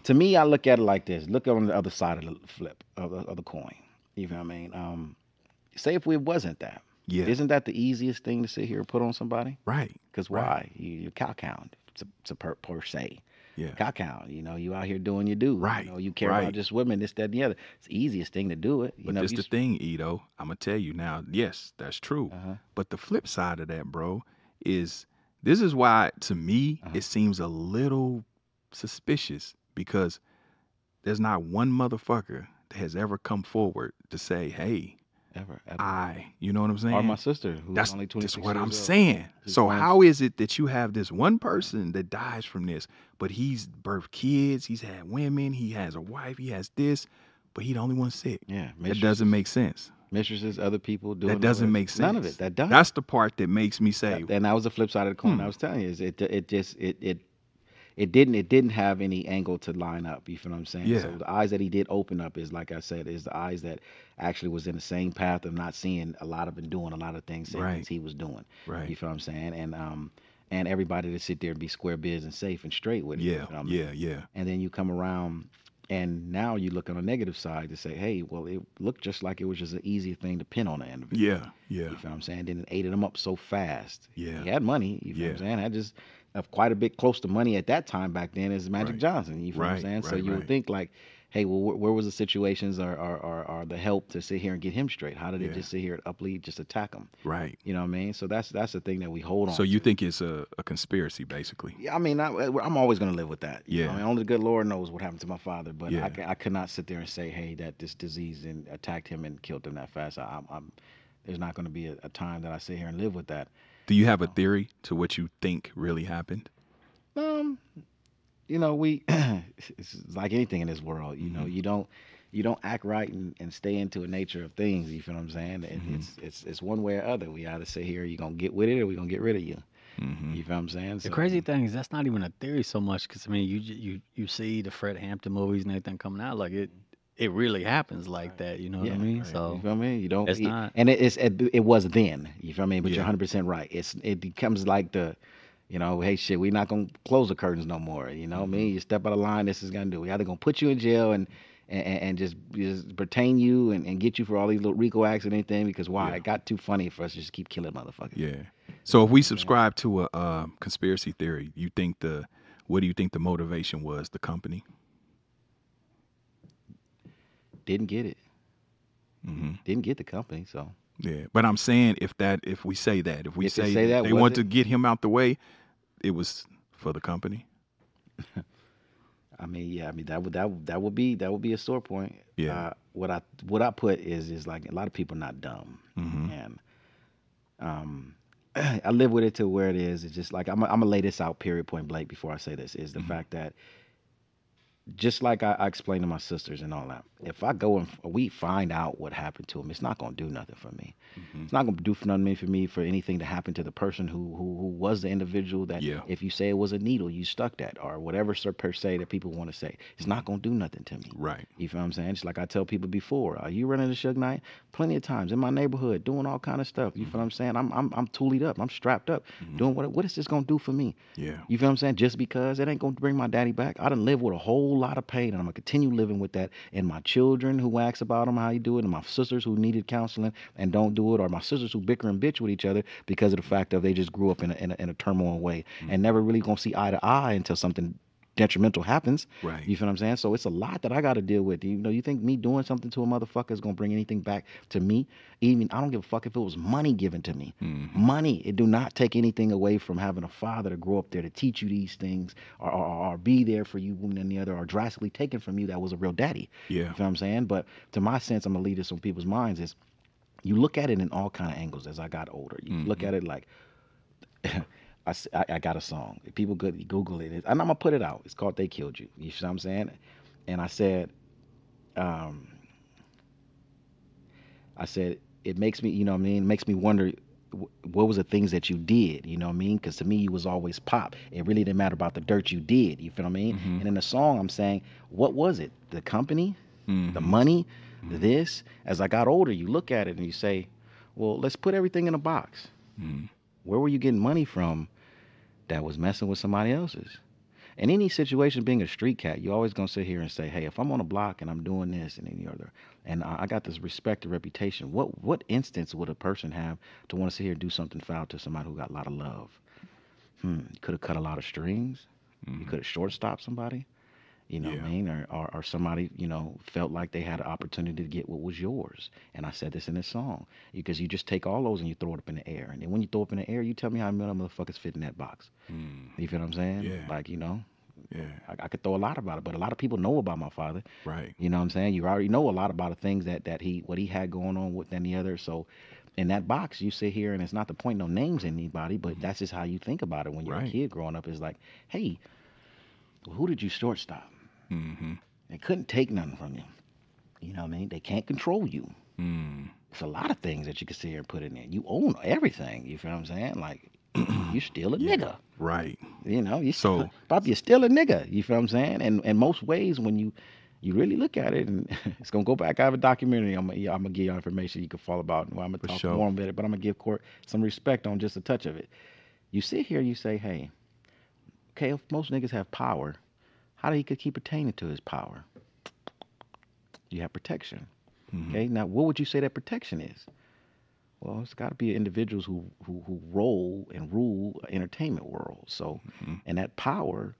to me, I look at it like this. Look on the other side of the flip of the coin. You feel what I mean? Say if it wasn't that. Yeah. Isn't that the easiest thing to sit here and put on somebody? Right. Because why? You're cow count per se. Yeah. Cow count. You know, you out here doing your do. Right, You know, you care right. about just women, this, that, and the other. It's the easiest thing to do it. You But know, this you the thing, Ito. I'm gonna tell you now. Yes, that's true. But the flip side of that, bro, is this is why to me it seems a little suspicious because there's not one motherfucker that has ever come forward to say, "Hey, ever. you know what I'm saying?" Or my sister, who's That's only 26 what years I'm old. saying. She's So going- how is it that you have this one person that dies from this, but he's birthed kids, he's had women, he has a wife, he has this, but he the only one sick? Yeah, That doesn't make sense. mistresses, other people doing That doesn't all make sense. None of it. That doesn't. That's the part that makes me say, And that was the flip side of the coin. I was telling you, is it didn't have any angle to line up. You feel what I'm saying? Yeah. So the eyes that he did open up is, like I said, is the eyes that actually was in the same path of not seeing a lot of and doing a lot of things that he was doing. Right. You feel what I'm saying? And everybody to sit there and be square biz and safe and straight with it. you yeah, feel what I mean? yeah. And then you come around and now you look on the negative side to say, hey, well, it looked just like it was just an easy thing to pin on the individual. Yeah, yeah. You feel what I'm saying? Then it ate him up so fast. Yeah. He had money. You feel what I'm Yeah. saying? Had just quite a bit close to money at that time back then as Magic Right. Johnson. You feel what I'm Right, saying? So right, you would right. think like, hey, well, where was the situations or the help to sit here and get him straight? How did Yeah. it just sit here and uplead, just attack him? Right. You know what I mean? So that's the thing that we hold on. So you to. think it's a conspiracy, basically? Yeah, I mean, I'm always going to live with that. You Yeah. know? I mean, only the good Lord knows what happened to my father, but Yeah. I could not sit there and say, hey, that this disease attacked him and killed him that fast. There's not going to be a time that I sit here and live with that. Do you have a theory to what you think really happened? You know, it's like anything in this world. You know, you don't act right and stay into the nature of things. You feel what I'm saying? It's one way or other. We either sit here, you're gonna get with it, or we're gonna get rid of you. You feel what I'm saying? The crazy thing is that's not even a theory so much because I mean you see the Fred Hampton movies and everything coming out like it really happens like that. You know what I mean? Right. So You feel me? You don't. It's not. And it was then. You feel me? But Yeah. you're 100% right. It becomes like you know, hey shit, we're not gonna close the curtains no more. You know what I mean? You step out of line, this is gonna do. We either gonna put you in jail and just pertain you and get you for all these little RICO acts and anything because why? Yeah. It got too funny for us to just keep killing motherfuckers. Yeah. So if we subscribe to a conspiracy theory, you think What do you think the motivation was? The company? Didn't get it. Mm-hmm. Didn't get the company, so. Yeah, but I'm saying if we say that they want to get him out the way, it was for the company. I mean, that would be a sore point. Yeah. What I put is like a lot of people not dumb, and I live with it to where it is. It's just like I'm gonna lay this out, period, point blank, before I say this. Is the fact that just like I explained to my sisters and all that, if I go and we find out what happened to him, it's not gonna do nothing for me. It's not gonna do nothing for me for anything to happen to the person who was the individual that if you say it was a needle, you stuck that, or whatever per se that people want to say. It's not gonna do nothing to me. Right. You feel what I'm saying? Just like I tell people before, you run into Suge Knight plenty of times in my neighborhood doing all kind of stuff. You feel what I'm saying? I'm tooled up, I'm strapped up, doing what is this gonna do for me? Yeah. You feel what I'm saying? Just because it ain't gonna bring my daddy back. I done live with a whole lot of pain, and I'm gonna continue living with that. And my children who ask about him, how you do it, and my sisters who needed counseling and don't do it, or my sisters who bicker and bitch with each other because of the fact that they just grew up in a turmoil way and never really gonna see eye to eye until something detrimental happens. Right. You feel what I'm saying? So it's a lot that I got to deal with. You think me doing something to a motherfucker is gonna bring anything back to me? Even I don't give a fuck if it was money given to me. Money, it do not take anything away from having a father to grow up there to teach you these things, or be there for you one and the other, or drastically taken from you that was a real daddy. Yeah. You feel what I'm saying? But to my sense, I'm gonna leave this on people's minds is you look at it in all kind of angles as I got older. You look at it like I got a song. If people could Google it, and I'm gonna put it out. It's called "They Killed You." You see what I'm saying? And I said, it makes me, you know what I mean? It makes me wonder, what was the things that you did? You know what I mean? Because to me, you was always pop. It really didn't matter about the dirt you did. You feel what I mean? And in the song, I'm saying, what was it? The company, the money, this. As I got older, you look at it and you say, well, let's put everything in a box. Where were you getting money from that was messing with somebody else's? In any situation, being a street cat, you're always going to sit here and say, hey, if I'm on a block and I'm doing this and any other, and I got this respect and reputation, what instance would a person have to want to sit here and do something foul to somebody who got a lot of love? You could have cut a lot of strings. You could have shortstopped somebody. You know what I mean? Or somebody, felt like they had an opportunity to get what was yours. And I said this in this song. Because you just take all those and you throw it up in the air. And then when you throw it up in the air, you tell me how many motherfuckers fit in that box. You feel what I'm saying? Yeah. Like, Yeah. I could throw a lot about it, but a lot of people know about my father. Right. You know what I'm saying? You already know a lot about the things that what he had going on with and the other. So in that box, you sit here, and it's not to point no names in anybody, but that's just how you think about it when you're a kid growing up. It's like, hey, who did you shortstop? They couldn't take nothing from you. You know what I mean? They can't control you. It's a lot of things that you can sit here and put in there. You own everything. You feel what I'm saying? Like, you still a nigga. Right. You still a nigga. You feel what I'm saying? And most ways when you really look at it, and it's gonna go back. I have a documentary. I'm gonna give you information you can follow about. Well, I'm gonna talk more about it, but I'm gonna give Court some respect on just a touch of it. You sit here, you say, hey, okay, if most niggas have power, how do he could keep attaining to his power? You have protection. Okay, now what would you say that protection is? Well, it's got to be individuals who rule entertainment world. So, and that power,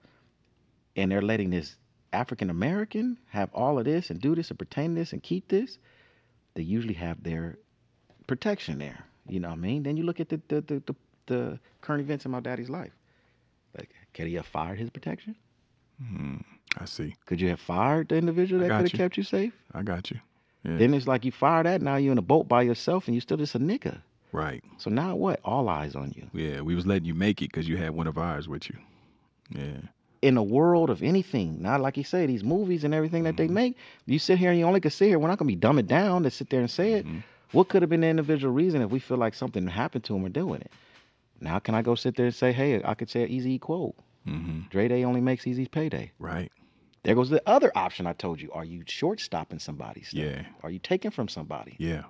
and they're letting this African American have all of this and do this and pertain this and keep this. They usually have their protection there. You know what I mean? Then you look at the current events in my daddy's life. Like, could he have fired his protection? I see. Could you have fired the individual that could have kept you safe? I got you. Yeah. Then it's like you fire that, now you're in a boat by yourself and you're still just a nigga. Right. So now what? All eyes on you. Yeah, we was letting you make it because you had one of ours with you. Yeah. In a world of anything, not like you say, these movies and everything that they make, you sit here and you only can sit here. We're not going to be dumb it down to sit there and say it. What could have been the individual reason if we feel like something happened to him or doing it? Now can I go sit there and say, hey, I could say an Eazy E quote. Dre Day only makes Eazy's payday. Right. There goes the other option I told you. Are you short-stopping somebody's stuff? Yeah. Are you taking from somebody? Yeah.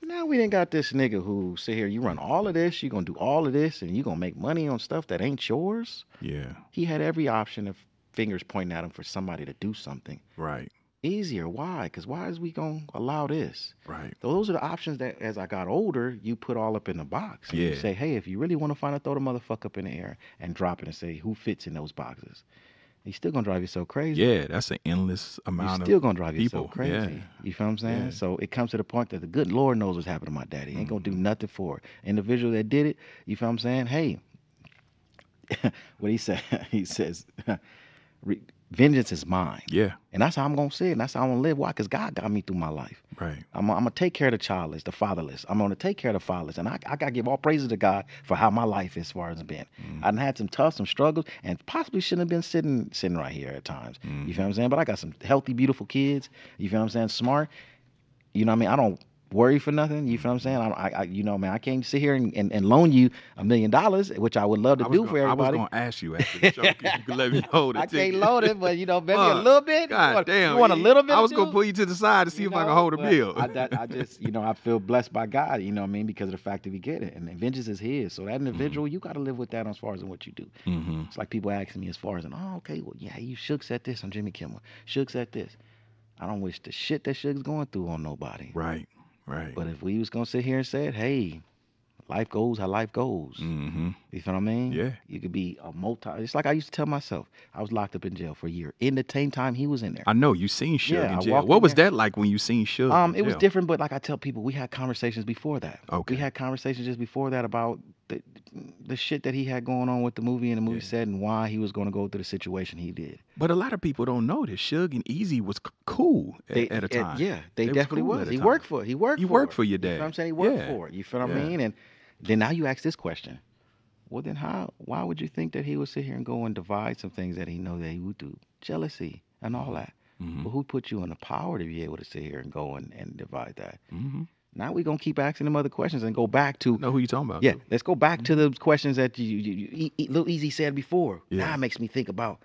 Now we didn't got this nigga who sit here, you run all of this, you're going to do all of this, and you're going to make money on stuff that ain't yours. Yeah. He had every option of fingers pointing at him for somebody to do something. Right. easier. Why? Because why is we gonna allow this? Right. Those are the options that, as I got older, you put all up in the box. And you say, hey, if you really want to find out, throw the motherfucker up in the air and drop it and say who fits in those boxes. He's still gonna drive you so crazy. Yeah, that's an endless amount of still gonna drive you people. so crazy. Yeah. You feel what I'm saying? Yeah. So it comes to the point that the good Lord knows what's happened to my daddy. He ain't gonna do nothing for it. Individual that did it, you feel what I'm saying? Hey, what he said, he says, vengeance is mine. Yeah. And that's how I'm gonna say it. And that's how I'm gonna live. Why? Because God got me through my life. Right. I'm gonna take care of the childless, the fatherless. I'm gonna take care of the fatherless. And I gotta give all praises to God for how my life as far as it's been. I done had some struggles and possibly shouldn't have been sitting right here at times. You feel what I'm saying? But I got some healthy, beautiful kids. You feel what I'm saying? Smart. You know what I mean? I don't worry for nothing. You feel what I'm saying? I you know, man, I can't sit here and loan you $1 million, which I would love to do for everybody. I was gonna ask you after the show if you could let me hold it. I can't load it, but you know, maybe a little bit. God damn. You want a little bit? I was gonna pull you to the side to see if I can hold a bill. I just, you know, I feel blessed by God, you know what I mean, because of the fact that we get it. And vengeance is his. So that individual, you gotta live with that as far as what you do. It's like people asking me as far as, oh, okay, well, yeah, you Suge said this on Jimmy Kimmel. Suge said this. I don't wish the shit that Suge's going through on nobody. Right. Right. But if we was gonna sit here and say, hey, life goes how life goes. You feel what I mean? Yeah. You could be a it's like I used to tell myself. I was locked up in jail for a year. In the same time he was in there. I know you seen Suge in jail. walked What in was there. that like when you seen Suge? in It was jail? different, but like I tell people, we had conversations before that. Okay. We had conversations just before that about the shit that he had going on with the movie and the movie set and why he was going to go through the situation he did. But a lot of people don't know that Suge and Eazy was cool at a time. They definitely cool was. at a He time. worked for it. He worked for your dad. You know what I'm saying? He worked for it. You feel what I mean? And then now you ask this question. Well, then why would you think that he would sit here and go and divide some things that he know that he would do? Jealousy and all that. But who put you in the power to be able to sit here and go and divide that? Now we're going to keep asking them other questions and go back to... Know who you talking about? Yeah, let's go back to the questions that Lil Eazy said before. Yeah. Now it makes me think about,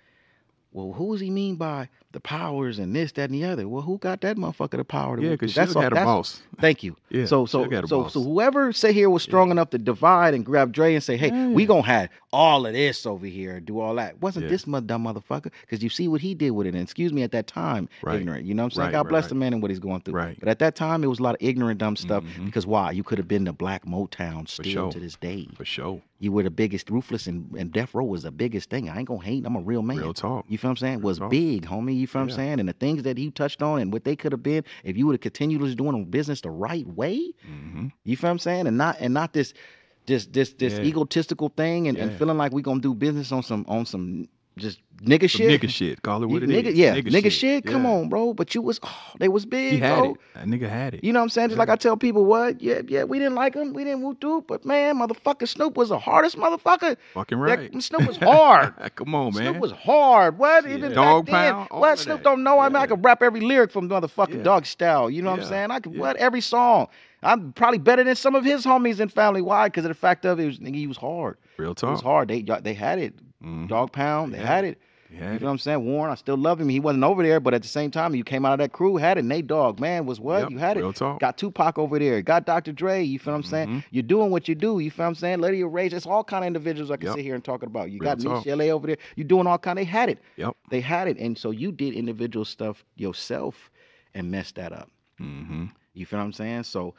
well, who does he mean by the powers and this, that, and the other? Well, who got that motherfucker the power to... Yeah, because Suge had a boss. Thank you. Yeah, so whoever say here was strong enough to divide and grab Dre and say, hey, we gonna have all of this over here and do all that. Wasn't this dumb motherfucker? Because you see what he did with it. And excuse me, at that time, ignorant. You know what I'm saying? God bless the man and what he's going through. Right. But at that time, it was a lot of ignorant, dumb stuff. Because why? You could have been the Black Motown still to this day. For sure. You were the biggest. Ruthless and Death Row was the biggest thing. I ain't gonna hate. I'm a real man. Real talk. You feel what I'm saying? Was big, homie. You feel what I'm saying? And the things that he touched on and what they could have been if you would have continued doing business the right way. You feel what I'm saying? And not this egotistical thing and feeling like we gonna do business on some just nigga shit. Nigga shit. Call it what it is. Yeah, nigga shit. Come on, bro. But you was, they was big, he had bro. it. That nigga had it. You know what I'm saying? Just like I tell people, what? Yeah, we didn't like him. We didn't whoop doop. But man, motherfucker, Snoop was the hardest motherfucker. Fucking right. Snoop was hard. Come on, man. Snoop was hard. What? Even Dog back then, Pound. what? Snoop don't know. I mean, I could rap every lyric from motherfucking Dog Style. You know what I'm saying? I could, every song. I'm probably better than some of his homies in family. Why? Because of the fact of it, he was hard. Real talk. He was hard. They had it. Dog Pound, they had it. You know what I'm saying? Warren, I still love him. He wasn't over there, but at the same time, you came out of that crew, had it. Nate Dogg, man, was what? Yep, you had it. real talk. Got Tupac over there. Got Dr. Dre. You feel what I'm saying? You're doing what you do. You feel what I'm saying? Lady of Rage. It's all kind of individuals I can sit here and talk about. You Real got talk. Niche LA over there. You're doing all kind. They had it. Yep. They had it. And so you did individual stuff yourself and messed that up. You feel what I'm saying? So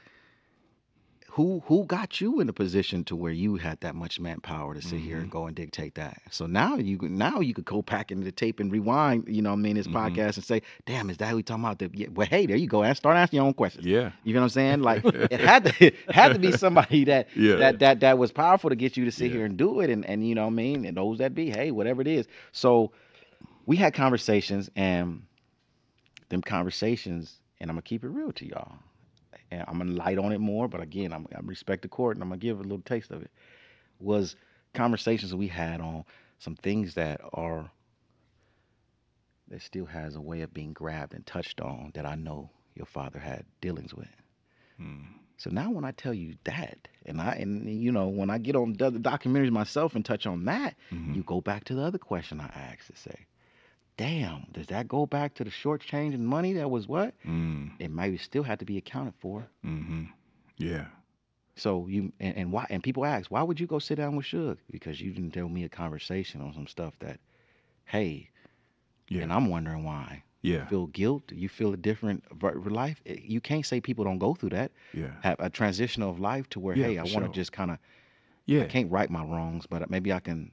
who got you in a position to where you had that much manpower to sit here and go and dictate that? So now you could go back into the tape and rewind, you know what I mean, this podcast and say, damn, is that who we talking about? Well, hey, there you go. And start asking your own questions. Yeah. You know what I'm saying? Like it had to be somebody that was powerful to get you to sit here and do it. And you know what I mean? And those that be, hey, whatever it is. So we had conversations, and them conversations, and I'm gonna keep it real to y'all. And I'm gonna light on it more, but again, I respect the court, and I'm gonna give a little taste of it. Was conversations we had on some things that still has a way of being grabbed and touched on that I know your father had dealings with. So now when I tell you that, and you know, when I get on the other documentaries myself and touch on that, you go back to the other question I asked to say, damn, does that go back to the short change in money that was what? It maybe still had to be accounted for. Yeah. So you and why? And people ask, why would you go sit down with Suge? Because you didn't tell me a conversation on some stuff that, hey, and I'm wondering why. Yeah. You feel guilt. You feel a different life. You can't say people don't go through that. Yeah. Have a transition of life to where, hey, I want to just kind of, I can't right my wrongs, but maybe I can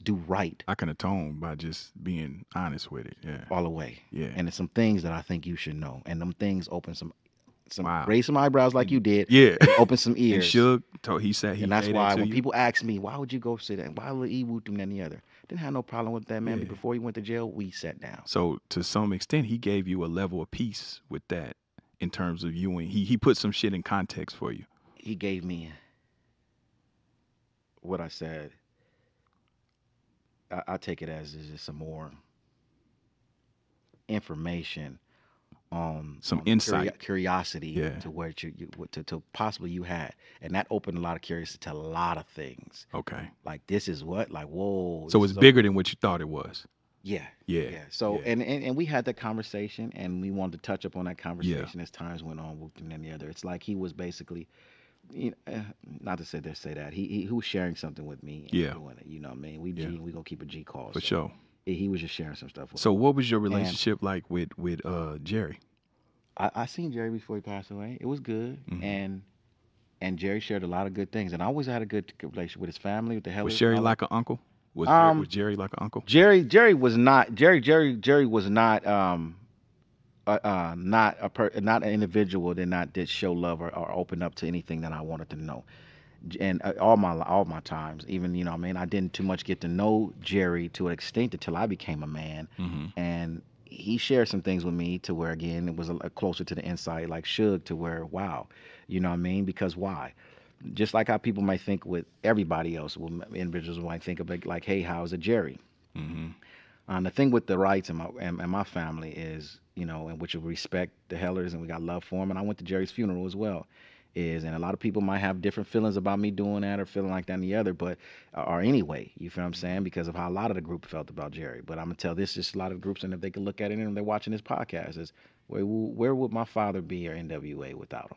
do right. I can atone by just being honest with it. Yeah. All the way. Yeah. And it's some things that I think you should know. And them things open some wow. raise some eyebrows like you did. Yeah. And open some ears. And Suge, he said he and that's why when you. people ask me, why would you go sit down? Why would E whoop them and the other? Didn't have no problem with that, man. But before he went to jail, we sat down. So to some extent, he gave you a level of peace with that in terms of you, and he put some shit in context for you. He gave me what I said. I take it as is just some more information on some insight, curiosity to where to possibly you had, and that opened a lot of curiosity to a lot of things. Okay, like this is what, like whoa. So it's bigger than what you thought it was. Yeah. So and we had that conversation, and we wanted to touch up on that conversation as times went on, with and the other. It's like he was basically, you know, not to say that he was sharing something with me. And doing it, you know what I mean? We gonna keep a G call for sure. He was just sharing some stuff with me. me. What was your relationship like with Jerry? I seen Jerry before he passed away. It was good, and Jerry shared a lot of good things, and I always had a good relationship with his family, with the Hellers. Was Jerry like an uncle? Was Jerry like an uncle? Jerry was not. Jerry was not. Not an individual that show love or open up to anything that I wanted to know. And all my times, even, you know, I mean, I didn't too much get to know Jerry to an extent until I became a man, and he shared some things with me to where, again, it was closer to the inside, like Suge, to where, wow, you know what I mean? Because why? Just like how people might think with everybody else, individuals might think of it like, hey, how's it Jerry? The thing with the Wrights and my family is, you know, in which we respect the Hellers and we got love for them. And I went to Jerry's funeral as well. And a lot of people might have different feelings about me doing that or feeling like that and the other, or anyway, you feel what I'm saying? Because of how a lot of the group felt about Jerry. But I'm going to tell this, just a lot of groups, and if they can look at it and they're watching this podcast, is where would my father be or NWA without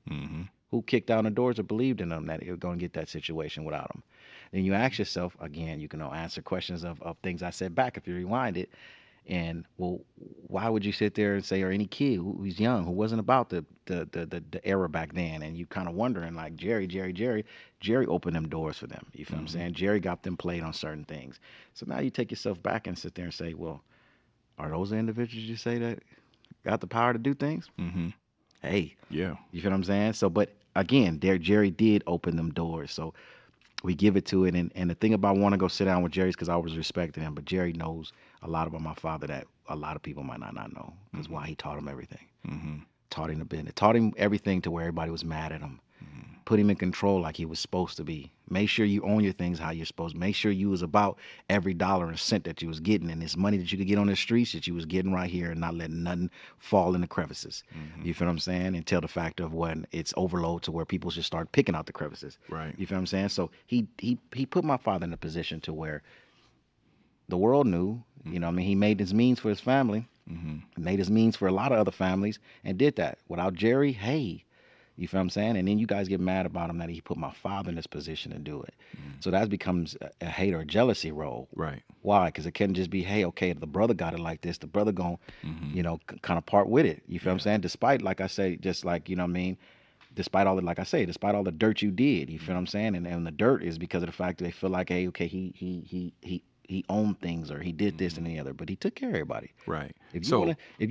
him? Who kicked down the doors or believed in them that they were going to get that situation without him? Then you ask yourself, again, you can answer questions of things I said back if you rewind it. And, well, why would you sit there and say, or any kid who's young, who wasn't about the era back then, and you kind of wondering, like, Jerry opened them doors for them. You feel what I'm saying? Jerry got them played on certain things. So now you take yourself back and sit there and say, well, are those the individuals you say that got the power to do things? Hey. Yeah. You feel what I'm saying? So, but again, Jerry did open them doors. So we give it to it. And the thing about wanting to go sit down with Jerry is because I was respecting him, but Jerry knows a lot about my father that a lot of people might not know. Because why? He taught him everything. Taught him the business. Taught him everything to where everybody was mad at him. Put him in control like he was supposed to be. Make sure you own your things how you're supposed to. Make sure you was about every dollar and cent that you was getting, and this money that you could get on the streets that you was getting right here, and not letting nothing fall in the crevices. You feel what I'm saying? Until the fact of when it's overload to where people should start picking out the crevices. Right. You feel what I'm saying? So he put my father in a position to where the world knew, you know what I mean? He made his means for his family, made his means for a lot of other families, and did that. Without Jerry, hey, you feel what I'm saying? And then you guys get mad about him that he put my father in this position to do it. So that becomes a hate or jealousy role. Right. Why? Because it can't just be, hey, okay, the brother got it like this, the brother going, you know, kind of part with it. You feel what I'm saying? Despite, like I say, just like, you know what I mean? Despite all the, like I say, despite all the dirt you did, you feel what I'm saying? And the dirt is because of the fact that they feel like, hey, okay, he owned things or he did this and the other, but he took care of everybody. Right. If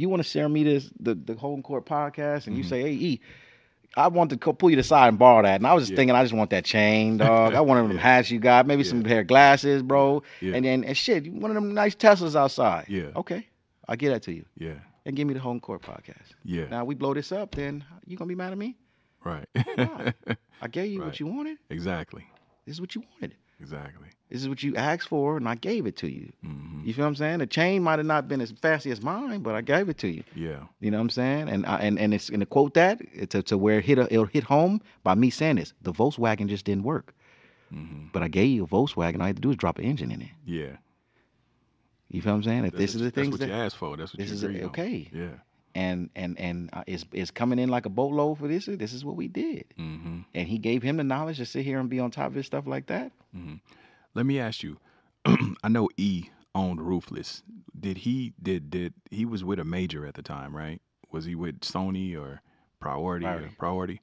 you want to share me the Holding Court podcast and you say, hey, E, I want to pull you to the side and borrow that. And I was just thinking, I just want that chain, dog. I want one of them hats you got, maybe some pair of glasses, bro. And shit, one of them nice Teslas outside. Yeah. Okay. I'll get that to you. Yeah. And give me the Holding Court podcast. Yeah. Now we blow this up, then you going to be mad at me? Right. I gave you what you wanted. Exactly. This is what you wanted. Exactly. This is what you asked for, and I gave it to you. You feel what I'm saying? The chain might have not been as fancy as mine, but I gave it to you. Yeah. You know what I'm saying? And it's and to quote that to where it'll hit home by me saying this. The Volkswagen just didn't work, but I gave you a Volkswagen. All I had to do is drop an engine in it. Yeah. You feel what I'm saying? If this is the things that's what you asked for. That's what you agreed on. Okay. Yeah. And it's coming in like a boatload for this. This is what we did. And he gave him the knowledge to sit here and be on top of his stuff like that. Let me ask you, I know E owned Ruthless. did he was with a major at the time, right? Was he with Sony or Priority?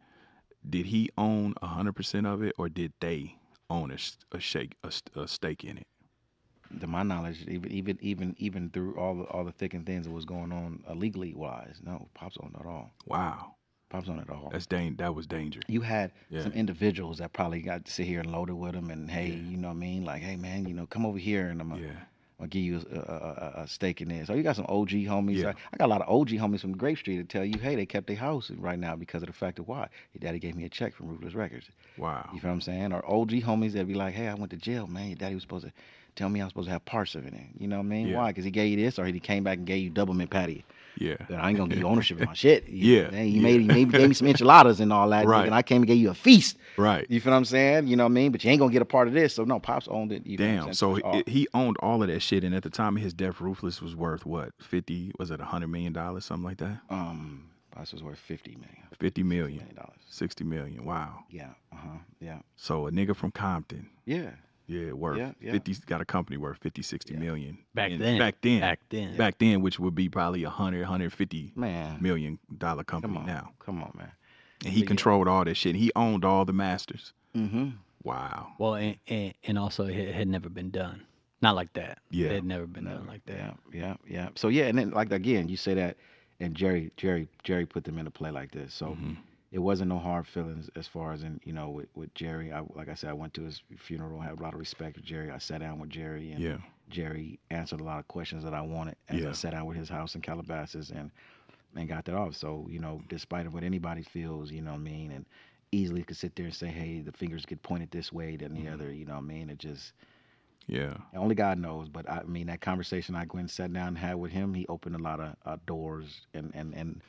Did he own 100% of it, or did they own a stake in it? To my knowledge, even through all the thick and thins that was going on illegally wise, no, Pops owned it all. Wow. Pops owned it all. That was danger. You had some individuals that probably got to sit here and loaded with him, and hey, you know what I mean? Like, hey man, you know, come over here and I'll give you a stake in this. So you got some OG homies. Yeah. I got a lot of OG homies from Grape Street to tell you, hey, they kept their house right now because of the fact of why. Your daddy gave me a check from Ruthless Records. Wow. You feel what I'm saying? Or OG homies that be like, hey, I went to jail, man. Your daddy was supposed to tell me I was supposed to have parts of it. You know what I mean? Yeah. Why? Because he gave you this, or he came back and gave you double mint patty. Yeah. But I ain't gonna give you ownership of my shit. Yeah. He gave me some enchiladas and all that. Right. And I came and gave you a feast. Right. You feel what I'm saying? You know what I mean? But you ain't gonna get a part of this. So no, Pops owned it. You know what I'm Damn. saying? So he owned all of that shit, and at the time of his death, Ruthless was worth what? $100 million, something like that? Pops was worth $50 million. $50 million. $60 million. Wow. Yeah. Yeah. So a nigga from Compton. Yeah. Yeah, worth 50. Got a company worth 50, 60 million. Back then, which would be probably $150 million company now. Come on, man. And he controlled all that shit. He owned all the masters. Mm-hmm. Wow. Well, and also it had never been done. Not like that. Yeah. It had never been done like that. Yeah. So yeah, and then like again, you say that, and Jerry put them into play like this. So. Mm-hmm. It wasn't no hard feelings as far as with Jerry. Like I said, I went to his funeral. I had a lot of respect for Jerry. I sat down with Jerry, and Jerry answered a lot of questions that I wanted as I sat down with his house in Calabasas and got that off. So, despite of what anybody feels, you know what I mean, and easily could sit there and say, hey, the fingers get pointed this way than the other, you know what I mean? It just, only God knows. But I mean, that conversation I went and sat down and had with him, he opened a lot of doors and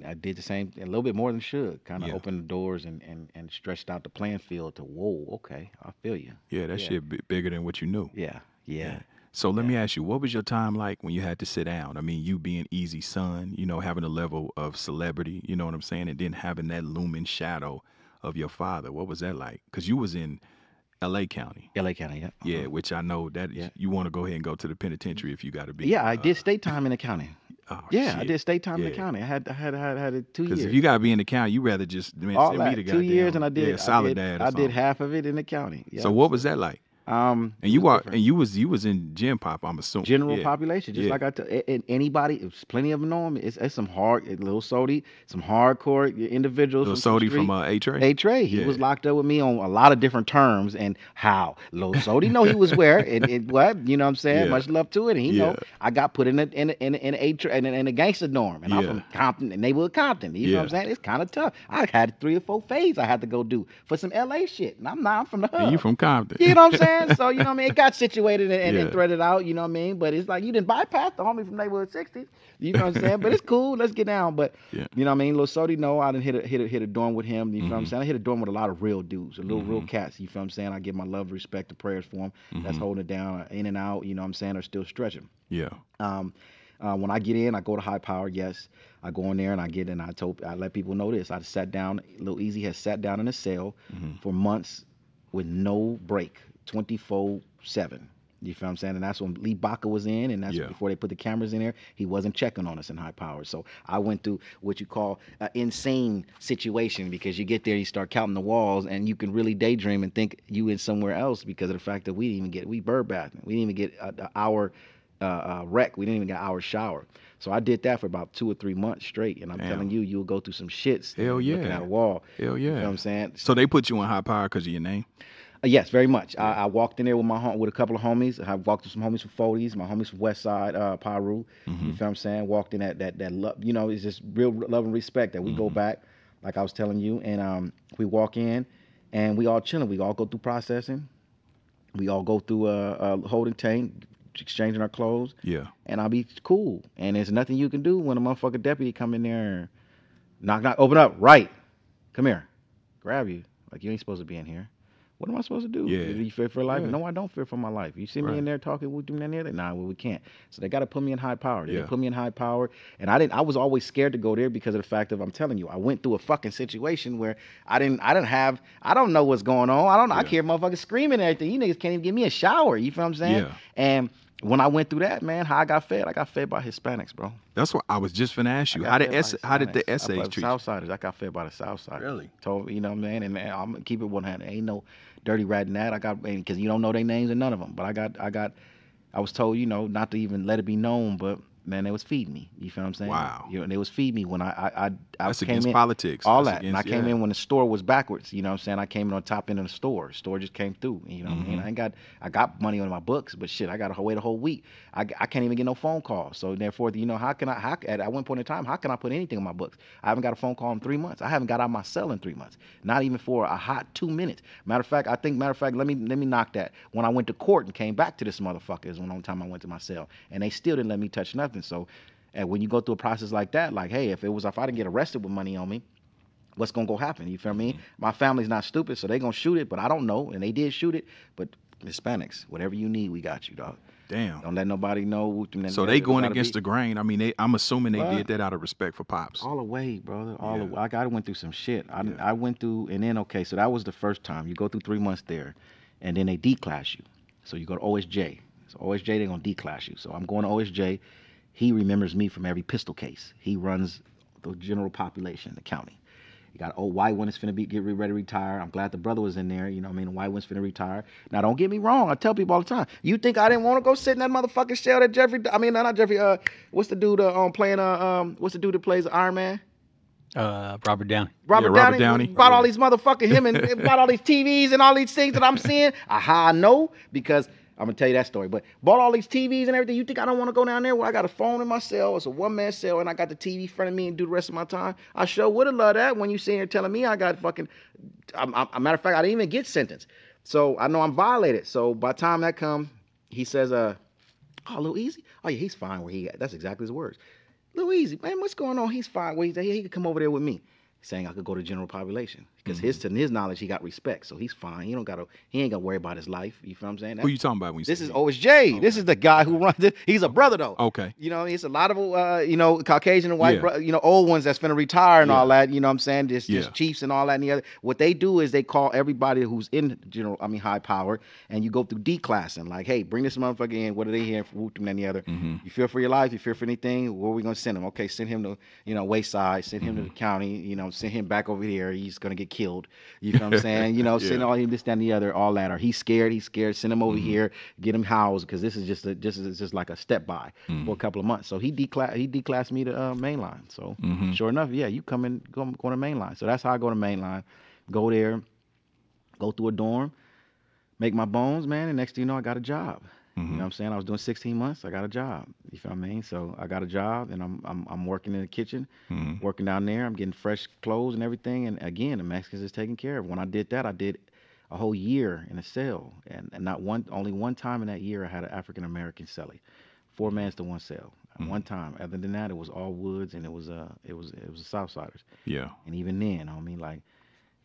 I did the same, a little bit more than Suge. Kind of opened the doors and stretched out the playing field to, whoa, okay, I feel you. Yeah, that shit bigger than what you knew. Yeah. So let me ask you, what was your time like when you had to sit down? I mean, you being Eazy's son, having a level of celebrity, you know what I'm saying? And then having that looming shadow of your father. What was that like? Because you was in L.A. County. L.A. County, yeah. Yeah, which I know that you want to go ahead and go to the penitentiary if you got to be. Yeah, I did state time in the county. Oh, yeah, shit. I did state time in the county. I had it 2 years. Because if you gotta be in the county, you rather just send me the 2 years, and I did Soledad. I did half of it in the county. Yeah. So what was that like? And you was in Gen Pop, I'm assuming. General population, just like I tell anybody. It's plenty of them know him. It's some Lil Sody, some hardcore individuals. Lil Sody from A-Tray. A-Tray. He was locked up with me on a lot of different terms and how. Lil Sody know he was where and what, you know what I'm saying? Yeah. Much love to it. And he know I got put in a gangster norm, and I'm from Compton, the neighborhood Compton. You know what I'm saying? It's kind of tough. I had 3 or 4 fades I had to go do for some LA shit, and I'm from the hub. And you from Compton. You know what I'm saying? So, you know what I mean? It got situated and threaded out, you know what I mean? But it's like you didn't bypass the homie from neighborhood 60s. You know what I'm saying? But it's cool. Let's get down. But, you know what I mean? Lil Sody, no, I didn't hit a dorm with him. You know what I'm saying? I hit a dorm with a lot of real dudes, real cats. You feel what I'm saying? I give my love, respect, and prayers for them. That's holding it down in and out, you know what I'm saying, are still stretching. Yeah. When I get in, I go to High Power, yes. I go in there and I let people know this. I sat down, Lil Eazy has sat down in a cell for months with no break. 24/7. You feel what I'm saying? And that's when Lee Baca was in, and that's before they put the cameras in there. He wasn't checking on us in High Power. So I went through what you call an insane situation, because you get there, you start counting the walls, and you can really daydream and think you in somewhere else because of the fact that we bird bathing. We didn't even get an hour rec. We didn't even get an hour shower. So I did that for about 2 or 3 months straight, and I'm telling you, you'll go through some shits. Hell yeah. Looking at a wall. Hell yeah. You know what I'm saying? So they put you on High Power because of your name? Yes, very much. I walked in there with a couple of homies. I walked with some homies from 40s, my homies from West Side, Piru. You feel what I'm saying? Walked in that love, it's just real love and respect that we go back, like I was telling you. And we walk in, and we all chilling. We all go through processing. We all go through holding tank, exchanging our clothes. Yeah. And I'll be cool. And there's nothing you can do when a motherfucking deputy come in there and knock, open up, right, come here, grab you. Like, you ain't supposed to be in here. What am I supposed to do? Yeah. Do you fear for life? Yeah. No, I don't fear for my life. You see me in there talking with them in there? Nah, well, we can't. So they got to put me in High Power. They put me in High Power, and I was always scared to go there because of the fact of, I'm telling you, I went through a fucking situation where I don't know what's going on. I hear motherfuckers screaming and everything. You niggas can't even give me a shower. You feel what I'm saying? Yeah. And when I went through that, man, how I got fed by Hispanics, bro. That's what I was just finna ask you. How did the essays treat you? Southsiders. I got fed by the Southsiders. Really? Told you know, man, and I'm gonna keep it 100. Ain't no dirty rat in that. I got because you don't know their names and none of them. But I was told, you know, not to even let it be known, but man, they was feeding me. You feel what I'm saying? Wow. You know, and they was feeding me when I That's came against in, politics. all That's that. And I came in when the store was backwards. You know what I'm saying? I came in on top end of the store. Store just came through. You know what I mean? I got money on my books, but shit, I got to wait a whole week. I can't even get no phone calls. So therefore, you know, at one point in time, how can I put anything on my books? I haven't got a phone call in 3 months. I haven't got out of my cell in 3 months. Not even for a hot 2 minutes. Matter of fact, let me knock that. When I went to court and came back to this motherfucker is one time I went to my cell, and they still didn't let me touch nothing. So. And when you go through a process like that, like, hey, if I didn't get arrested with money on me, what's gonna go happen? You feel me? My family's not stupid, so they gonna shoot it, but I don't know, and they did shoot it. But Hispanics, whatever you need, we got you, dog. Damn. Don't let nobody know. So they going against the grain. I mean, I'm assuming they did that out of respect for Pops. All the way, brother. All the way. I went through some shit. I went through, and then okay, so that was the first time. You go through 3 months there, and then they declass you. So you go to OSJ. So OSJ, they're gonna declass you. So I'm going to OSJ. He remembers me from every pistol case. He runs the general population, the county. You got an old white one that's finna get ready to retire. I'm glad the brother was in there. You know what I mean? The white one's finna retire. Now, don't get me wrong. I tell people all the time. You think I didn't want to go sit in that motherfucking shell that not Jeffrey, what's the dude what's the dude that plays Iron Man? Robert Downey. Robert Downey. Bought all these motherfucking him and bought all these TVs and all these things that I'm seeing. I know because I'm gonna tell you that story. But bought all these TVs and everything. You think I don't want to go down there where I got a phone in my cell? It's a one-man cell, and I got the TV in front of me and do the rest of my time. I sure would have loved that when you sitting here telling me I got fucking. A matter of fact, I didn't even get sentenced, so I know I'm violated. So by the time that come, he says, "Oh, Lil Eazy? Oh yeah, he's fine where he at." That's exactly his words. Lil Eazy, man, what's going on? He's fine where he's at. He could come over there with me. Saying I could go to general population because to his knowledge he got respect, so he's fine. He ain't gotta worry about his life. You feel what I'm saying? Who you talking about when you say this is OSJ? Okay. This is the guy who runs it. He's a brother though. Okay. You know, it's a lot of Caucasian and white, old ones that's finna retire and all that. You know what I'm saying? Just chiefs and all that and the other. What they do is they call everybody who's in high power, and you go through D-classing. Like, hey, bring this motherfucker in. What are they here for? And the other. You fear for your life? You fear for anything? Where are we gonna send him? Okay, send him to Wayside. Send him to the county. Send him back over here. He's gonna get killed. You know what I'm saying? Send all him this, that, and the other, all that. Or he's scared. Send him over here. Get him housed because this is just like a step by for a couple of months. So he declassed me to mainline. So sure enough, you go to mainline. So that's how I go to mainline. Go there, go through a dorm, make my bones, man. And next thing you know, I got a job. You know what I'm saying? I was doing 16 months. I got a job. You feel what I mean? So I got a job, and I'm working in the kitchen, working down there. I'm getting fresh clothes and everything. And again, the Mexicans is taken care of. When I did that, I did a whole year in a cell, and only one time in that year I had an African American cellie, 4 mans to 1 cell. One time. Other than that, it was all woods, and it was the Southsiders. Yeah. And even then, like.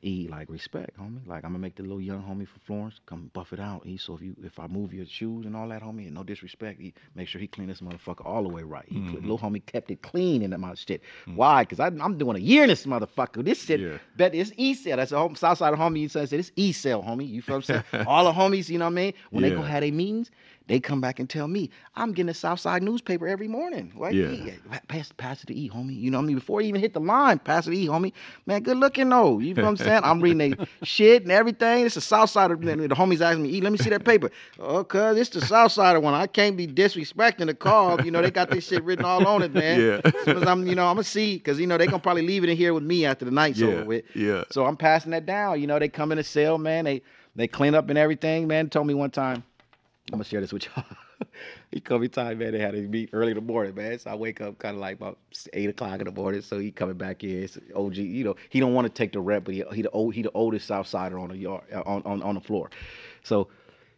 Like respect, homie. Like I'm gonna make the little young homie from Florence come buff it out. So if I move your shoes and all that, homie, and no disrespect, make sure he clean this motherfucker all the way right. Little homie kept it clean in my shit. Why? Because I'm doing a year in this motherfucker. This shit, bet it's East Cell. That's a South Side homie. You said it's East Cell, homie. You feel what I'm saying? All the homies, you know what I mean? When they go have their meetings, they come back and tell me, I'm getting a Southside newspaper every morning. Like, pass it to E, homie. You know what I mean? Before you even hit the line, pass it to E, homie. Man, good looking though. You know what I'm saying? I'm reading they shit and everything. It's a Southsider. The homies asking me, E, let me see that paper. Oh, cuz it's the Southsider one. I can't be disrespecting the call. They got this shit written all on it, man. Yeah. As soon as I'm gonna see, because they gonna probably leave it in here with me after the night's over with. Yeah. So I'm passing that down. They come in the cell, man. They clean up and everything, man. Told me one time. I'm gonna share this with y'all. He called me time, man. They had to meet early in the morning, man. So I wake up kind of like about 8 o'clock in the morning. So he coming back in. It's OG, he don't want to take the rep, but he the oldest Southsider on the yard on the floor. So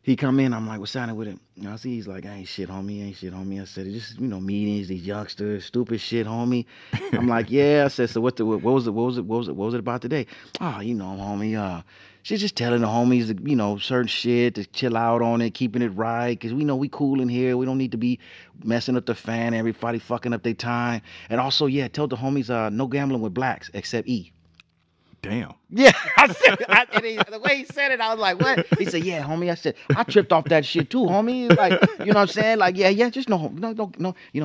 he come in. I'm like, what's happening with him? I see he's like, ain't shit, homie. I said, just meetings, these youngsters, stupid shit, homie. I'm like, yeah. I said, so what was it about today? Oh, homie. She's just telling the homies, certain shit, to chill out on it, keeping it right, because we know we cool in here. We don't need to be messing up the fan, everybody fucking up their time. And also, told the homies no gambling with blacks except E. Damn. Yeah, the way he said it, I was like, what? He said, yeah, homie. I said, I tripped off that shit too, homie. Like, you know what I'm saying? Like, yeah, just no,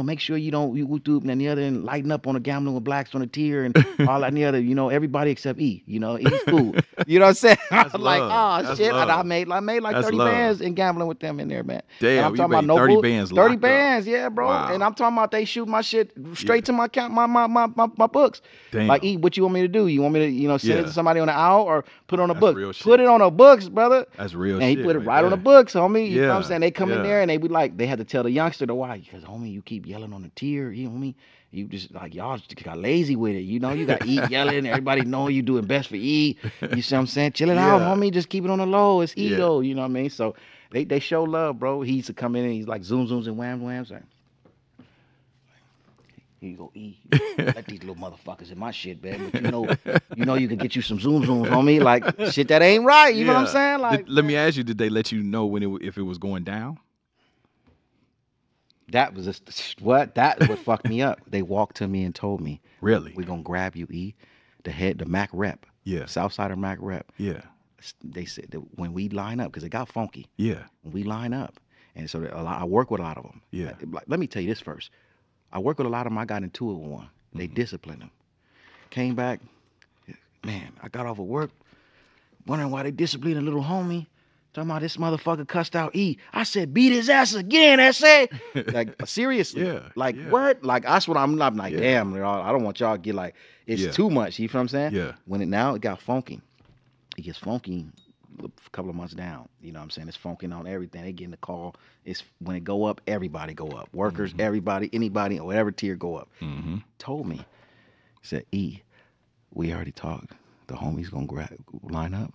make sure you don't, you do, and the other, and lighten up on the gambling with blacks on the tier and all that and the other, everybody except E, E's cool. You know what I'm saying? I was like, oh, shit. And I made like 30 bands in gambling with them in there, man. Damn, and I'm talking about 30 bands 30 bands, yeah, bro. Wow. And I'm talking about they shoot my shit straight to my account, my books. Damn. Like, E, what you want me to do? You want me to, send it to somebody on the out or put it on the book? Real shit. Put it on the books, brother. That's real and shit. he put it right on the books, homie. You know what I'm Yeah, saying? They come in yeah. there and they be like, they had to tell the youngster to why. Because, homie, you keep yelling on the tier. You know what I mean? You just, like, y'all just got lazy with it. You got E yelling. Everybody know you doing best for E. You see what I'm saying? Chill it out, homie. Just keep it on the low. It's E, though. You know what I mean? So they show love, bro. He used to come in and he's like, zooms and whams. Like, here you go, E. Let these little motherfuckers in my shit, man. But you can get you some zooms, homie. Like, shit that ain't right. You know what I'm saying? Like, let me ask you, did they let you know if it was going down? That was what fucked me up. They walked to me and told me, Really? we're gonna grab you, E. The Mac rep. Yeah. Southsider Mac rep. Yeah. They said that when we line up, because it got funky. Yeah. When we line up, and so I work with a lot of them. Yeah. Let me tell you this first. I work with a lot of them. I got into it with one. They disciplined him. Came back, man, I got off of work, wondering why they disciplined a little homie. Talking about this motherfucker cussed out E. I said, beat his ass again, S.A. Like, seriously. Yeah. Like, yeah. what? Like, that's what I'm like, damn, I don't want y'all to get like, it's too much. You feel what I'm saying? Yeah. When it got funky. It gets funky a couple of months down. You know what I'm saying? It's funking on everything. They getting the call. It's when it go up, everybody go up. Workers, everybody, anybody, or whatever tier go up. Told me, said, E, we already talked. The homies gonna line up,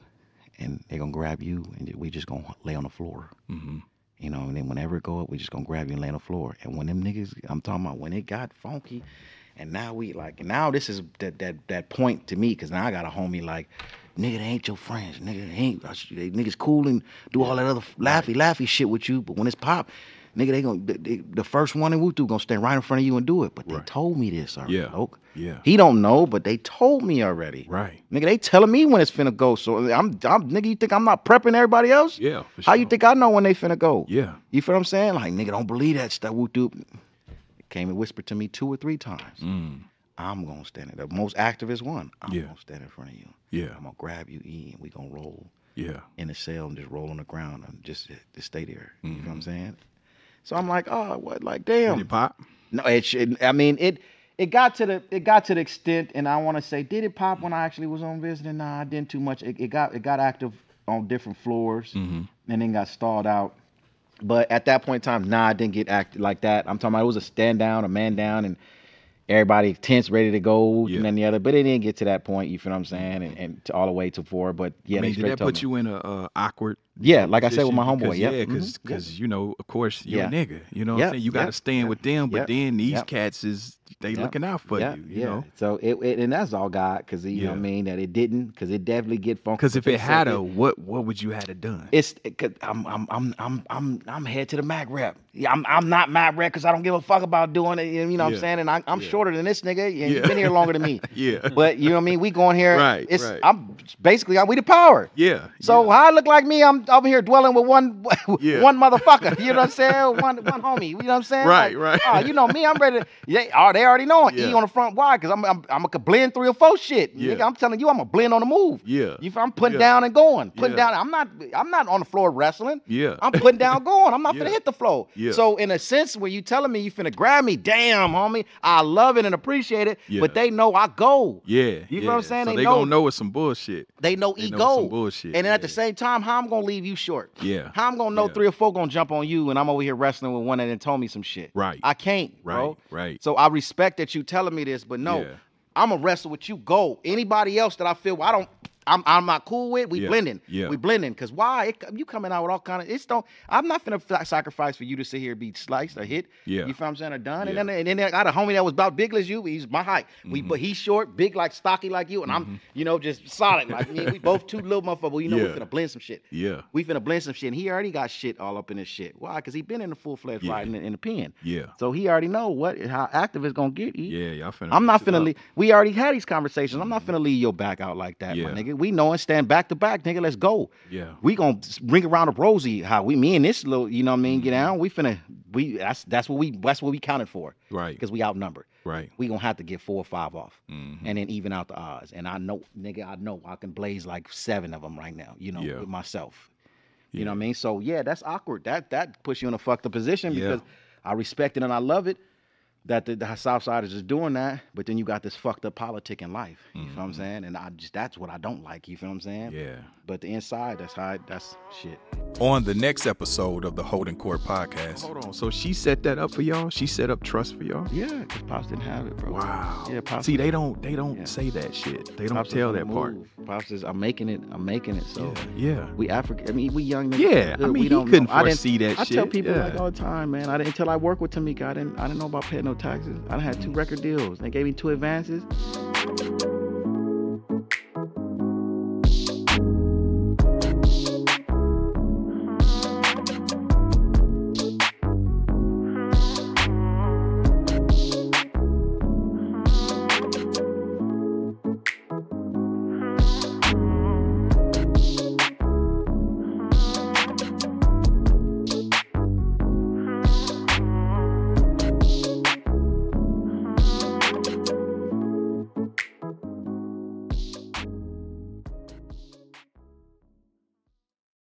and they're gonna grab you, and we just gonna lay on the floor. And then whenever it go up, we just gonna grab you and lay on the floor. And when them niggas, I'm talking about when it got funky, and now this is that point to me, because now I got a homie like, nigga, they ain't your friends. Nigga, niggas cool and do all that other laughy shit with you. But when it's pop, nigga, the first one in Wu-Too gonna stand right in front of you and do it. But they told me this already. Yeah. He don't know, but they told me already. Right. Nigga, they telling me when it's finna go. So nigga, you think I'm not prepping everybody else? Yeah. For How sure. you think I know when they finna go? Yeah. You feel what I'm saying? Like, nigga, don't believe that stuff. Wu-Too. It came and whispered to me 2 or 3 times. I'm gonna stand there. The most activist one. I'm gonna stand in front of you. Yeah. I'm gonna grab you, E, and we gonna roll. Yeah. In the cell and just roll on the ground and just stay there. You know what I'm saying? So I'm like, oh, what? Like, damn. Did it pop? No, it got to the extent, and I want to say, did it pop when I actually was on visiting? Nah, I didn't too much. It got active on different floors, and then got stalled out. But at that point in time, nah, I didn't get active like that. I'm talking about it was a stand down, a man down, and everybody tense, ready to go, and then the other. But it didn't get to that point. You feel what I'm saying? And all the way to 4. But yeah, did that put you in a awkward? Yeah, like I said with my homeboy. Yeah, because of course you're a nigga. You know what I'm saying? You got to stand with them, but then these cats they looking out for you. You know. So and that's all God, because you know what I mean, that it didn't, because it definitely get funky. Because if it had what would you have done? It's cause I'm head to the Mac rep. Yeah, I'm not Mac rep because I don't give a fuck about doing it. You know what I'm saying? And I'm shorter than this nigga. And you've been here longer than me. But you know what I mean? We going here. Right. I'm basically we the power. Yeah. So how I look like me? I'm over here dwelling with one motherfucker. You know what I'm saying? One homie. You know what I'm saying? Right. Like, oh, you know me. I'm ready to. They already know it. E on the front. Why? Because I'm a blend 3 or 4 shit. Nigga, I'm telling you, I'm a blend on the move. Yeah. I'm putting down and going. Putting down. I'm not on the floor wrestling. Yeah. I'm putting down, going. I'm not finna hit the floor. Yeah. So in a sense, where you telling me you finna grab me, damn, homie, I love it and appreciate it. Yeah. But they know I go. Yeah. You know what I'm saying? So they gonna know it's some bullshit. They know E know go. some bullshit. And then at the same time, how I'm gonna leave you short? Yeah. How I'm gonna know 3 or 4 gonna jump on you, and I'm over here wrestling with one that done told me some shit. Right. I can't, bro. Right. So I respect that you telling me this, but no, I'm gonna wrestle with you. Go. Anybody else that I feel I'm not cool with. We Yeah. blending. Yeah. We blending. Because why? You coming out with all kind of, I'm not finna sacrifice for you to sit here and be sliced or hit. Yeah. You feel what I'm saying? Or done. Yeah. And then I got a homie that was about big as you. He's my height. But he's short, big, like stocky like you. And I'm, just solid like me. We both two little motherfuckers. We Yeah. we finna blend some shit. Yeah. We finna blend some shit. And he already got shit all up in his shit. Why? Because he been in the full-fledged Yeah. fight in the pen. Yeah. So he already know how active it's gonna get. Yeah, y'all finna. I'm not mix it finna up. leave. We already had these conversations. I'm not finna leave your back out like that, Yeah. my nigga. We know and stand back to back, nigga. Let's go. Yeah. We gonna ring around the rosy. Me and this little, you know what I mean, get down. That's what we counted for. Right. Because we outnumbered. Right. We gonna have to get 4 or 5 off, Mm-hmm. and then even out the odds. And I know, nigga, I can blaze like 7 of them right now. Yeah. With myself. Yeah. You know what I mean? So yeah, that's awkward. That puts you in a fucked up position Yeah. because I respect it and I love it that the South Side is just doing that, but then you got this fucked up politic in life. You feel what I'm saying? And that's what I don't like. You feel what I'm saying? Yeah. But the inside, that's shit. On the next episode of the Holding Court podcast. Hold on. So she set that up for y'all? She set up trust for y'all? Yeah, because Pops didn't have it, bro. Wow. Yeah, Pops. See, they don't Yeah. say that shit. They don't Pops tell was that on the part. move. Pops says, I'm making it. So Yeah. we African. I mean, we young niggas. Yeah. I mean, we he don't couldn't know. I didn't- foresee that I shit. tell people Yeah. like all the time, man. Until I worked with Tamika, I didn't know about paying no taxes. I done had 2 record deals. They gave me 2 advances.